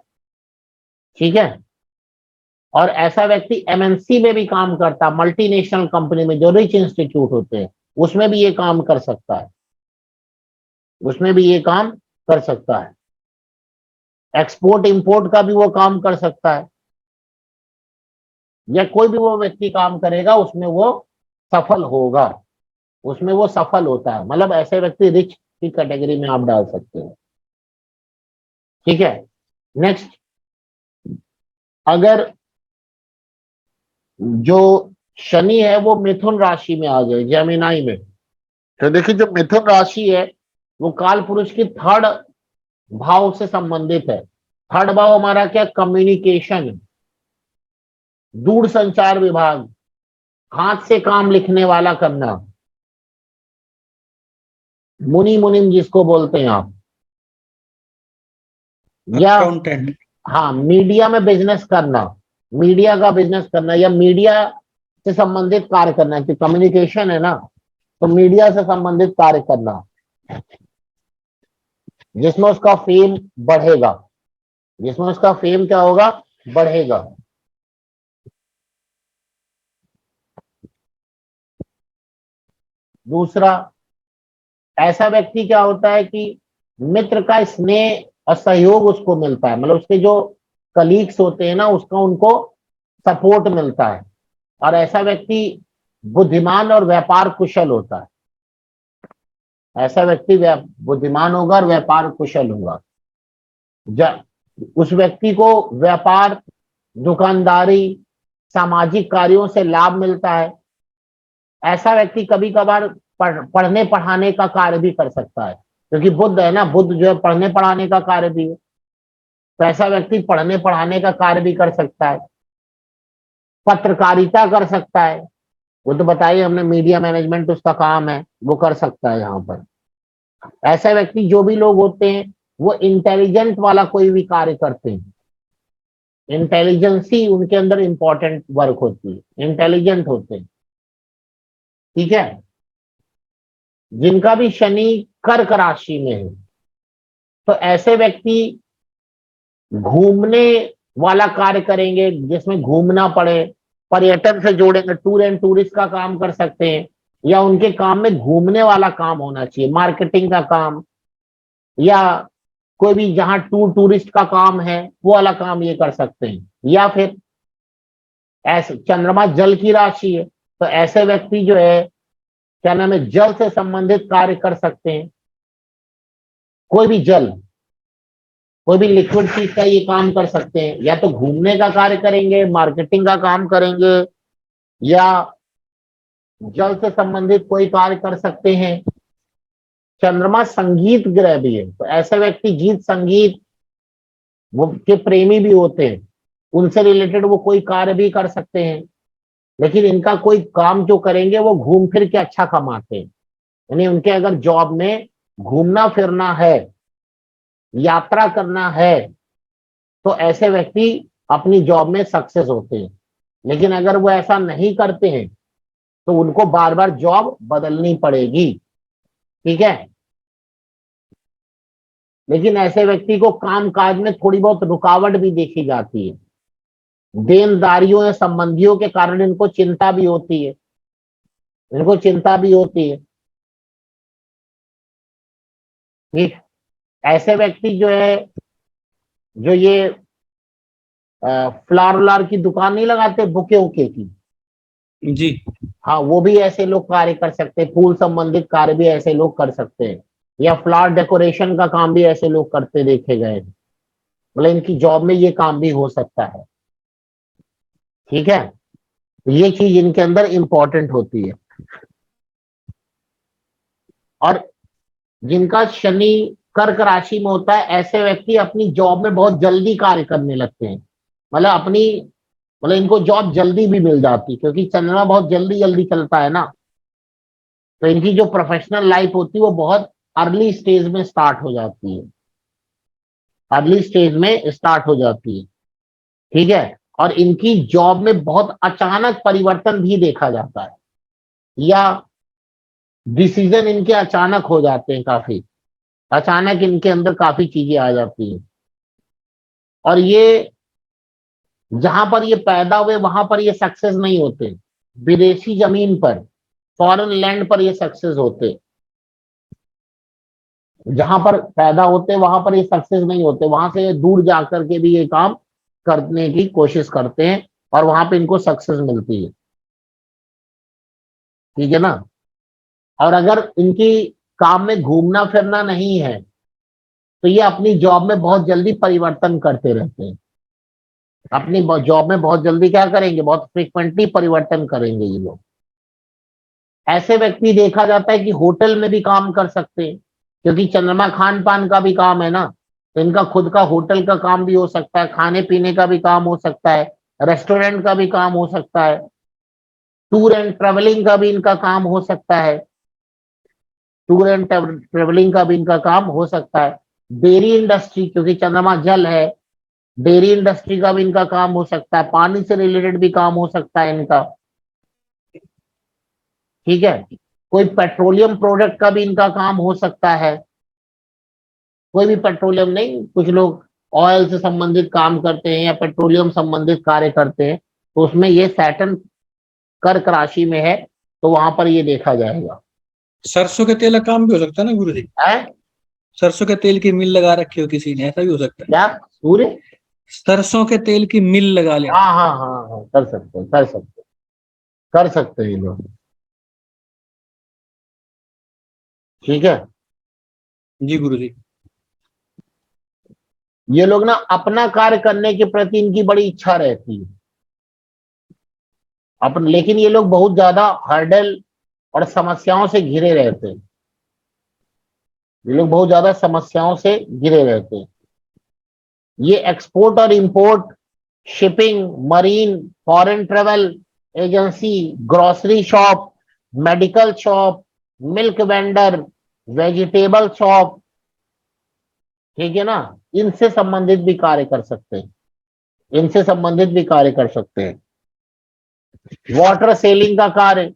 ठीक है, और ऐसा व्यक्ति एमएनसी में भी काम करता है, मल्टीनेशनल कंपनी में जो रिच इंस्टीट्यूट होते हैं उसमें भी ये काम कर सकता है, उसमें भी ये काम कर सकता है। एक्सपोर्ट इंपोर्ट का भी वो काम कर सकता है, या कोई भी वो व्यक्ति काम करेगा उसमें वो सफल होगा, उसमें वो सफल होता है, मतलब ऐसे व्यक्ति रिच की कैटेगरी में आप डाल सकते हो। ठीक है, नेक्स्ट, अगर जो शनि है वो मिथुन राशि में आ जाए, जेमिनाई में, तो देखिए जो मिथुन राशि है वो काल पुरुष की 3rd भाव से संबंधित है। थर्ड भाव हमारा क्या, कम्युनिकेशन, दूर संचार विभाग, हाथ से काम लिखने वाला करना, मुनि मुनिम जिसको बोलते हैं आप, या अकाउंटेंट। हाँ मीडिया में बिजनेस करना, मीडिया का बिजनेस करना या मीडिया से संबंधित कार्य करना, कि कम्युनिकेशन है ना, तो मीडिया से संबंधित कार्य करना जिसमें उसका फेम बढ़ेगा, जिसमें उसका फेम क्या होगा, बढ़ेगा। दूसरा, ऐसा व्यक्ति क्या होता है कि मित्र का स्नेह और सहयोग उसको मिलता है, मतलब उसके जो कलीग्स होते हैं ना, उसका उनको सपोर्ट मिलता है। और ऐसा व्यक्ति बुद्धिमान और व्यापार कुशल होता है, ऐसा व्यक्ति बुद्धिमान होगा और व्यापार कुशल होगा। उस व्यक्ति को व्यापार, दुकानदारी, सामाजिक कार्यों से लाभ मिलता है। ऐसा व्यक्ति कभी कभार पढ़ने पढ़ाने का कार्य भी कर सकता है, क्योंकि बुद्ध है ना, बुद्ध जो है पढ़ने पढ़ाने का कार्य भी है, तो ऐसा व्यक्ति पढ़ने पढ़ाने का कार्य भी कर सकता है, पत्रकारिता कर सकता है, वो तो बताइए हमने, मीडिया मैनेजमेंट उसका काम है, वो कर सकता है यहाँ पर। ऐसा व्यक्ति, जो भी लोग होते हैं वो इंटेलिजेंट वाला कोई भी कार्य करते हैं, इंटेलिजेंसी उनके अंदर इंपॉर्टेंट वर्क होती है, इंटेलिजेंट होते हैं, ठीक है। जिनका भी शनि कर्क राशि में है, तो ऐसे व्यक्ति घूमने वाला कार्य करेंगे, जिसमें घूमना पड़े, पर्यटन से जोड़ेंगे, टूर एंड टूरिस्ट का काम कर सकते हैं, या उनके काम में घूमने वाला काम होना चाहिए, मार्केटिंग का काम, या कोई भी जहां टूर टूरिस्ट का काम है वो वाला काम ये कर सकते हैं। या फिर ऐसे, चंद्रमा जल की राशि है, तो ऐसे व्यक्ति जो है क्या नाम है, जल से संबंधित कार्य कर सकते हैं, कोई भी जल, कोई भी लिक्विड चीज का ये काम कर सकते हैं, या तो घूमने का कार्य करेंगे, मार्केटिंग का काम करेंगे, या जल से संबंधित कोई कार्य कर सकते हैं। चंद्रमा संगीत ग्रह भी है, तो ऐसे व्यक्ति गीत संगीत वो के प्रेमी भी होते हैं, उनसे रिलेटेड वो कोई कार्य भी कर सकते हैं। लेकिन इनका कोई काम जो करेंगे वो घूम फिर के अच्छा कमाते हैं, यानी उनके अगर जॉब में घूमना फिरना है, यात्रा करना है, तो ऐसे व्यक्ति अपनी जॉब में सक्सेस होते हैं। लेकिन अगर वो ऐसा नहीं करते हैं तो उनको बार बार जॉब बदलनी पड़ेगी, ठीक है। लेकिन ऐसे व्यक्ति को काम काज में थोड़ी बहुत रुकावट भी देखी जाती है, देनदारियों या संबंधियों के कारण इनको चिंता भी होती है, इनको चिंता भी होती है, ठीक। ऐसे व्यक्ति जो है, जो ये फ्लावर की दुकान नहीं लगाते, बुके उके की, जी। हाँ वो भी ऐसे लोग कार्य कर सकते हैं, फूल संबंधित कार्य भी ऐसे लोग कर सकते हैं, या फ्लावर डेकोरेशन का काम भी ऐसे लोग करते देखे गए, मतलब इनकी जॉब में ये काम भी हो सकता है, ठीक है। ये चीज इनके अंदर इंपॉर्टेंट होती है। और जिनका शनि कर्क राशि में होता है, ऐसे व्यक्ति अपनी जॉब में बहुत जल्दी कार्य करने लगते हैं, मतलब अपनी, मतलब इनको जॉब जल्दी भी मिल जाती है, क्योंकि चंद्रमा बहुत जल्दी जल्दी चलता है ना, तो इनकी जो प्रोफेशनल लाइफ होती है वो बहुत अर्ली स्टेज में स्टार्ट हो जाती है, अर्ली स्टेज में स्टार्ट हो जाती है, ठीक है। और इनकी जॉब में बहुत अचानक परिवर्तन भी देखा जाता है, या डिसीजन इनके अचानक हो जाते हैं, काफी अचानक इनके अंदर काफी चीजें आ जाती हैं। और ये जहां पर ये पैदा हुए वहां पर ये सक्सेस नहीं होते, विदेशी जमीन पर, फॉरेन लैंड पर ये सक्सेस होते, जहां पर पैदा होते वहां पर ये सक्सेस नहीं होते, वहां से दूर जाकर के भी ये काम करने की कोशिश करते हैं और वहां पे इनको सक्सेस मिलती है, ठीक है ना। और अगर इनकी काम में घूमना फिरना नहीं है तो ये अपनी जॉब में बहुत जल्दी परिवर्तन करते रहते हैं, अपनी जॉब में बहुत जल्दी क्या करेंगे, बहुत फ्रिक्वेंटली परिवर्तन करेंगे ये लोग। ऐसे व्यक्ति देखा जाता है कि होटल में भी काम कर सकते हैं, क्योंकि चंद्रमा खान पान का भी काम है ना, तो इनका खुद का होटल का काम भी हो सकता है, खाने पीने का भी काम हो सकता है, रेस्टोरेंट का भी काम हो सकता है, टूर एंड ट्रेवलिंग का भी इनका काम हो सकता है, टूर एंड ट्रेवलिंग का भी इनका काम हो सकता है। डेयरी इंडस्ट्री, क्योंकि चंद्रमा जल है, डेयरी इंडस्ट्री का भी इनका काम हो सकता है, पानी से रिलेटेड भी काम हो सकता है इनका। ठीक है, कोई पेट्रोलियम प्रोडक्ट का भी इनका काम हो सकता है, कोई भी पेट्रोलियम नहीं, कुछ लोग ऑयल से संबंधित काम करते हैं या पेट्रोलियम संबंधित कार्य करते हैं, तो उसमें ये सैटर्न कर्क राशि में है, तो वहां पर ये देखा जाएगा। सरसों के तेल का काम भी हो सकता है ना गुरुजी? है सरसों के तेल की मिल लगा रखी हो किसी ने, ऐसा भी हो सकता है? क्या सूर्य? सरसों के तेल की मिल लगा लेना। हाँ हाँ हाँ हाँ, कर सकते हैं, कर सकते हैं, कर सकते हैं ये लोग। ठीक है, जी गुरुजी। ये लोग ना अपना कार्य करने के प्रति इनकी बड़ी इच्छा रहती है अपन, लेकिन ये लोग बहुत ज्यादा हर्डल और समस्याओं से घिरे रहते हैं। ये लोग बहुत ज्यादा समस्याओं से घिरे रहते हैं। ये एक्सपोर्ट और import, shipping, marine, foreign travel agency, grocery shop, medical shop, milk vendor, vegetable shop, ठीक है ना, इनसे संबंधित भी कार्य कर सकते हैं, इनसे संबंधित भी कार्य कर सकते हैं। वाटर सेलिंग का कार्य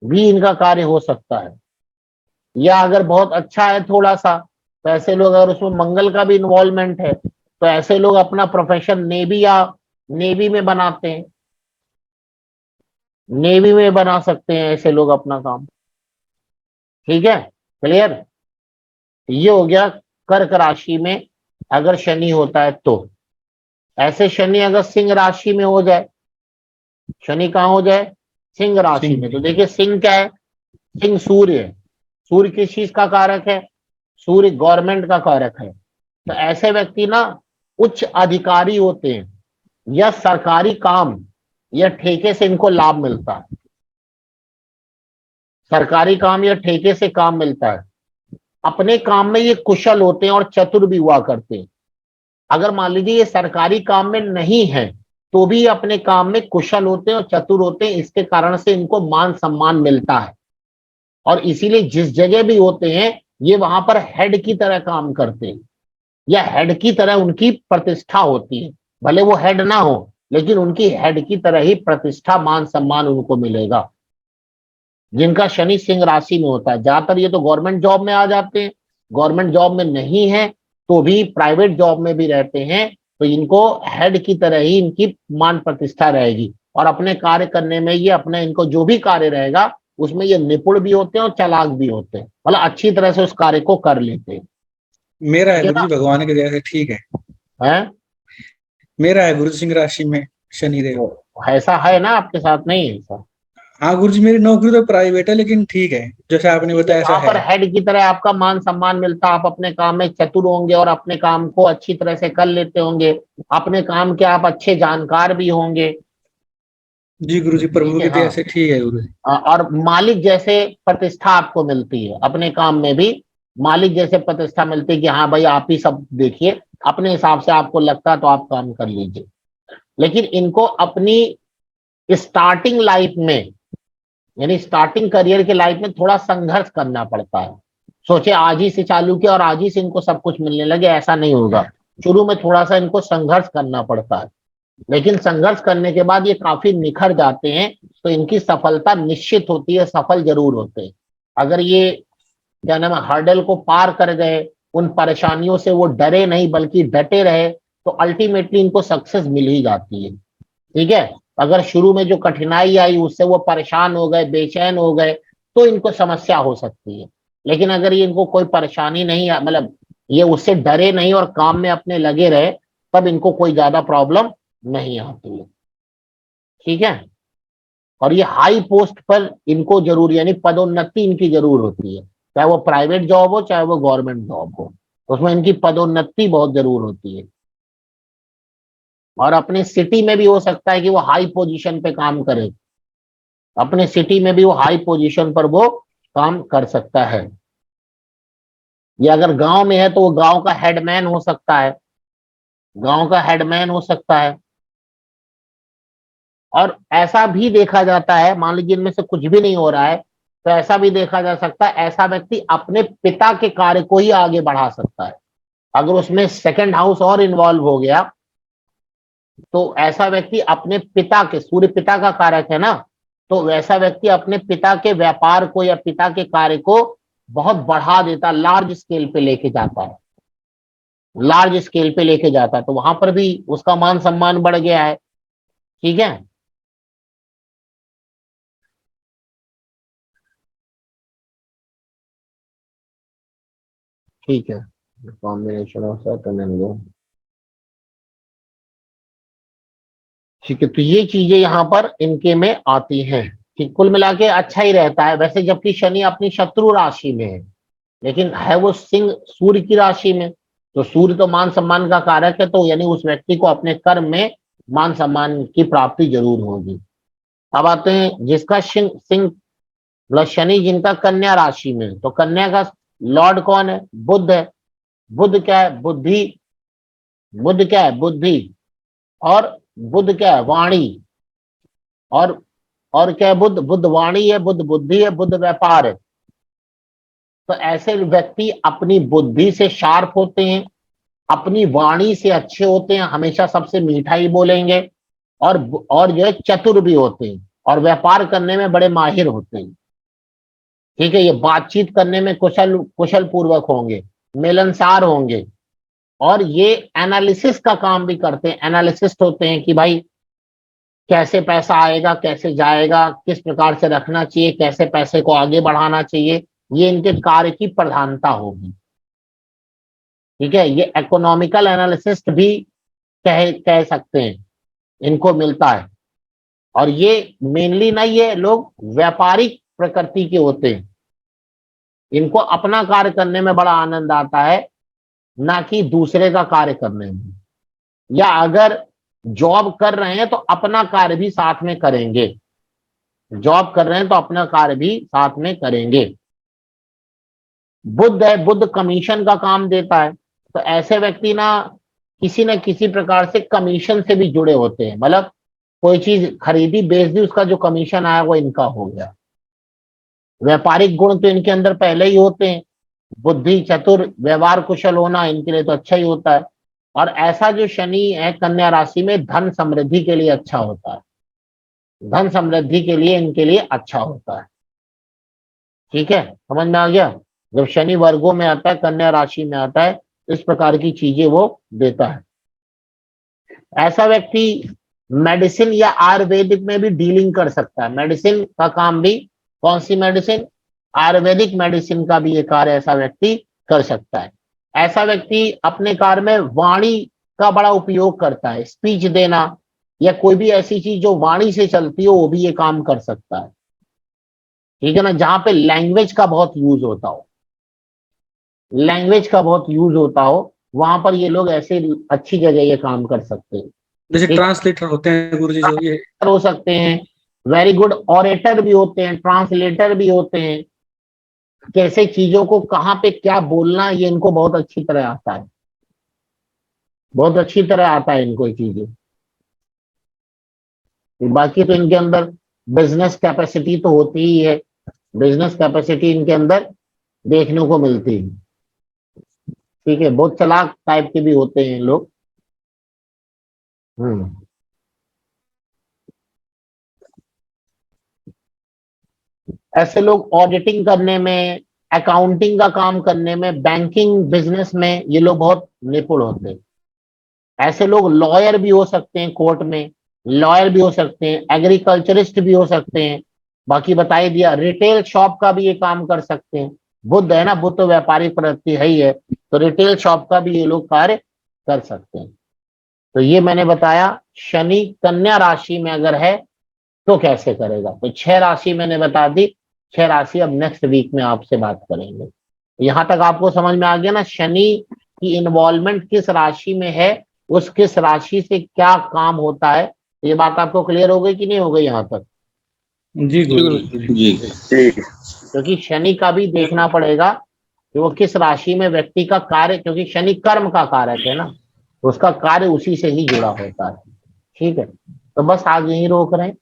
भी इनका कार्य हो सकता है, या अगर बहुत अच्छा है थोड़ा सा, तो ऐसे लोग, अगर उसमें मंगल का भी इन्वॉल्वमेंट है, तो ऐसे लोग अपना प्रोफेशन नेवी में बनाते हैं, नेवी में बना सकते हैं ऐसे लोग अपना काम। ठीक है, क्लियर? ये हो गया कर्क राशि में अगर शनि होता है तो। ऐसे शनि अगर सिंह राशि में हो जाए, शनि कहाँ हो जाए? सिंह राशि में, तो देखिए सिंह क्या है? सिंह सूर्य है। सूर्य किस चीज का कारक है? सूर्य गवर्नमेंट का कारक है। तो ऐसे व्यक्ति ना उच्च अधिकारी होते हैं, या सरकारी काम या ठेके से इनको लाभ मिलता है, सरकारी काम या ठेके से काम मिलता है। अपने काम में ये कुशल होते हैं और चतुर भी हुआ करते हैं। अगर मान लीजिए ये सरकारी काम में नहीं है, तो भी अपने काम में कुशल होते हैं और चतुर होते हैं, इसके कारण से इनको मान सम्मान मिलता है। और इसीलिए जिस जगह भी होते हैं, ये वहां पर हेड की तरह काम करते हैं, या हेड की तरह उनकी प्रतिष्ठा होती है। भले वो हेड ना हो, लेकिन उनकी हेड की तरह ही प्रतिष्ठा, मान सम्मान उनको मिलेगा, जिनका शनि सिंह राशि में होता है। ज्यादातर ये तो गवर्नमेंट जॉब में आ जाते हैं, गवर्नमेंट जॉब में नहीं है तो भी प्राइवेट जॉब में भी रहते हैं, तो इनको हेड की तरह ही इनकी मान प्रतिष्ठा रहेगी। और अपने कार्य करने में ये अपने, इनको जो भी कार्य रहेगा उसमें ये निपुण भी होते हैं और चालाक भी होते हैं, मतलब अच्छी तरह से उस कार्य को कर लेते हैं। मेरा है गुरुजी भगवान के जैसे, ठीक है। हैं? मेरा है गुरु सिंह राशि में शनिदेव। ऐसा है ना आपके साथ? नहीं है ऐसा? हाँ गुरुजी, मेरी नौकरी तो प्राइवेट है, लेकिन ठीक है जैसे आपने बताया ऐसा वहां पर है। हेड की तरह आपका मान सम्मान मिलता, आप अपने काम में चतुर होंगे और अपने काम को अच्छी तरह से कर लेते होंगे, अपने काम के आप अच्छे जानकार भी होंगे। जी गुरुजी, प्रभु ठीक की है, दया हाँ। से ठीक है गुरुजी। और मालिक जैसे प्रतिष्ठा आपको मिलती है अपने काम में भी, मालिक जैसे प्रतिष्ठा मिलती है कि हाँ भाई आप ही सब देखिए, अपने हिसाब से आपको लगता है तो आप काम कर लीजिए। लेकिन इनको अपनी स्टार्टिंग लाइफ में, यानी स्टार्टिंग करियर के लाइफ में थोड़ा संघर्ष करना पड़ता है। सोचे आज ही से चालू किया और आज ही से इनको सब कुछ मिलने लगे, ऐसा नहीं होगा। शुरू में थोड़ा सा इनको संघर्ष करना पड़ता है, लेकिन संघर्ष करने के बाद ये काफी निखर जाते हैं, तो इनकी सफलता निश्चित होती है, सफल जरूर होते हैं। अगर ये क्या नाम है हर्डल को पार कर गए, उन परेशानियों से वो डरे नहीं बल्कि डटे रहे, तो अल्टीमेटली इनको सक्सेस मिल ही जाती है। ठीक है, अगर शुरू में जो कठिनाई आई उससे वो परेशान हो गए, बेचैन हो गए, तो इनको समस्या हो सकती है। लेकिन अगर ये इनको कोई परेशानी नहीं, मतलब ये उससे डरे नहीं और काम में अपने लगे रहे, तब इनको कोई ज्यादा प्रॉब्लम नहीं आती है। ठीक है, और ये हाई पोस्ट पर इनको जरूर, यानी पदोन्नति इनकी जरूर होती है, चाहे वो प्राइवेट जॉब हो चाहे वो गवर्नमेंट जॉब हो, उसमें इनकी पदोन्नति बहुत जरूर होती है। और अपने सिटी में भी हो सकता है कि वो हाई पोजीशन पे काम करे, अपने सिटी में भी वो हाई पोजीशन पर वो काम कर सकता है। या अगर गांव में है तो वो गांव का हेडमैन हो सकता है, गांव का हेडमैन हो सकता है। और ऐसा भी देखा जाता है, मान लीजिए इनमें से कुछ भी नहीं हो रहा है, तो ऐसा भी देखा जा सकता है, ऐसा व्यक्ति अपने पिता के कार्य को ही आगे बढ़ा सकता है। अगर उसमें सेकंड हाउस और इन्वॉल्व हो गया तो ऐसा व्यक्ति अपने पिता के, सूर्य पिता का कारक है ना, तो वैसा व्यक्ति अपने पिता के व्यापार को या पिता के कार्य को बहुत बढ़ा देता, लार्ज स्केल पे लेके जाता है, लार्ज स्केल पे लेके जाता है, तो वहां पर भी उसका मान सम्मान बढ़ गया है। ठीक है, ठीक है, combination of certain and go. ठीक है, तो ये चीजें यहाँ पर इनके में आती हैं। ठीक, कुल मिला के अच्छा ही रहता है वैसे, जबकि शनि अपनी शत्रु राशि में है, लेकिन है वो सिंह सूर्य की राशि में, तो सूर्य तो मान सम्मान का कारक है, तो यानी उस व्यक्ति को अपने कर्म में मान सम्मान की प्राप्ति जरूर होगी। अब आते हैं जिसका सिंह सिंह प्लस शनि जिनका कन्या राशि में, तो कन्या का लॉर्ड कौन है? बुध है। बुध क्या है? बुद्धि। बुध क्या है? बुद्धि। और बुध क्या है? वाणी। और क्या है? बुध, बुध वाणी है, बुध बुद्धि है, बुध व्यापार है। तो ऐसे व्यक्ति अपनी बुद्धि से शार्प होते हैं, अपनी वाणी से अच्छे होते हैं, हमेशा सबसे मीठा ही बोलेंगे, और जो है चतुर भी होते हैं, और व्यापार करने में बड़े माहिर होते हैं। ठीक है, ये बातचीत करने में कुशल पूर्वक होंगे, मिलनसार होंगे, और ये एनालिसिस का काम भी करते हैं, एनालिसिस्ट होते हैं कि भाई कैसे पैसा आएगा, कैसे जाएगा, किस प्रकार से रखना चाहिए, कैसे पैसे को आगे बढ़ाना चाहिए, ये इनके कार्य की प्रधानता होगी। ठीक है, ये इकोनॉमिकल एनालिसिस्ट भी कह सकते हैं, इनको मिलता है। और ये मेनली ना, ये लोग व्यापारिक प्रकृति के होते हैं, इनको अपना कार्य करने में बड़ा आनंद आता है, ना कि दूसरे का कार्य करने में। या अगर जॉब कर रहे हैं तो अपना कार्य भी साथ में करेंगे, जॉब कर रहे हैं तो अपना कार्य भी साथ में करेंगे। बुध है, बुध कमीशन का काम देता है, तो ऐसे व्यक्ति ना किसी प्रकार से कमीशन से भी जुड़े होते हैं, मतलब कोई चीज खरीदी बेच दी, उसका जो कमीशन आया वो इनका हो गया। व्यापारिक गुण तो इनके अंदर पहले ही होते हैं, बुद्धि, चतुर, व्यवहार कुशल होना इनके लिए तो अच्छा ही होता है। और ऐसा जो शनि है कन्या राशि में, धन समृद्धि के लिए अच्छा होता है, धन समृद्धि के लिए इनके लिए अच्छा होता है। ठीक है, समझ में आ गया? जब शनि वर्गों में आता है, कन्या राशि में आता है, इस प्रकार की चीजें वो देता है। ऐसा व्यक्ति मेडिसिन या आयुर्वेदिक में भी डीलिंग कर सकता है। मेडिसिन का काम भी, कौन सी मेडिसिन? आयुर्वेदिक मेडिसिन का भी ये कार्य ऐसा व्यक्ति कर सकता है। ऐसा व्यक्ति अपने कार्य में वाणी का बड़ा उपयोग करता है, स्पीच देना या कोई भी ऐसी चीज जो वाणी से चलती हो, वो भी ये काम कर सकता है। ठीक है ना, जहां पे लैंग्वेज का बहुत यूज होता हो, लैंग्वेज का बहुत यूज होता हो, वहां पर ये लोग ऐसे अच्छी जगह ये काम कर सकते हैं। जैसे ट्रांसलेटर होते हैं गुरुजी, जो ये हो सकते हैं, वेरी गुड ऑरेटर भी होते हैं, ट्रांसलेटर भी होते हैं। कैसे चीजों को कहाँ पे क्या बोलना, ये इनको बहुत अच्छी तरह आता है, बहुत अच्छी तरह आता है इनको ये चीजें। बाकी तो इनके अंदर बिजनेस कैपेसिटी तो होती ही है, बिजनेस कैपेसिटी इनके अंदर देखने को मिलती है। ठीक है, बहुत चालाक टाइप के भी होते हैं लोग। ऐसे लोग ऑडिटिंग करने में, अकाउंटिंग का काम करने में, बैंकिंग बिजनेस में ये लोग बहुत निपुण होते हैं। ऐसे लोग लॉयर भी हो सकते हैं, कोर्ट में लॉयर भी हो सकते हैं, एग्रीकल्चरिस्ट भी हो सकते हैं। बाकी बताई दिया, रिटेल शॉप का भी ये काम कर सकते हैं। बुध है ना, बुध तो व्यापारिक प्रवृत्ति है ही है, तो रिटेल शॉप का भी ये लोग कार्य कर सकते हैं। तो ये मैंने बताया शनि कन्या राशि में अगर है तो कैसे करेगा। तो 6 राशि मैंने बता दी, 6 राशि अब नेक्स्ट वीक में आपसे बात करेंगे। यहां तक आपको समझ में आ गया ना, शनि की इन्वॉल्वमेंट किस राशि में है, उस किस राशि से क्या काम होता है। ये बात आपको क्लियर हो गई कि नहीं हो गई यहाँ तक? जी गुरुजी। जी जी क्योंकि शनि का भी देखना पड़ेगा कि वो किस राशि में व्यक्ति का कार्य, क्योंकि शनि कर्म का कारक है ना, तो उसका कार्य उसी से ही जुड़ा होता है। ठीक है, तो बस आज यही रोक रहे हैं।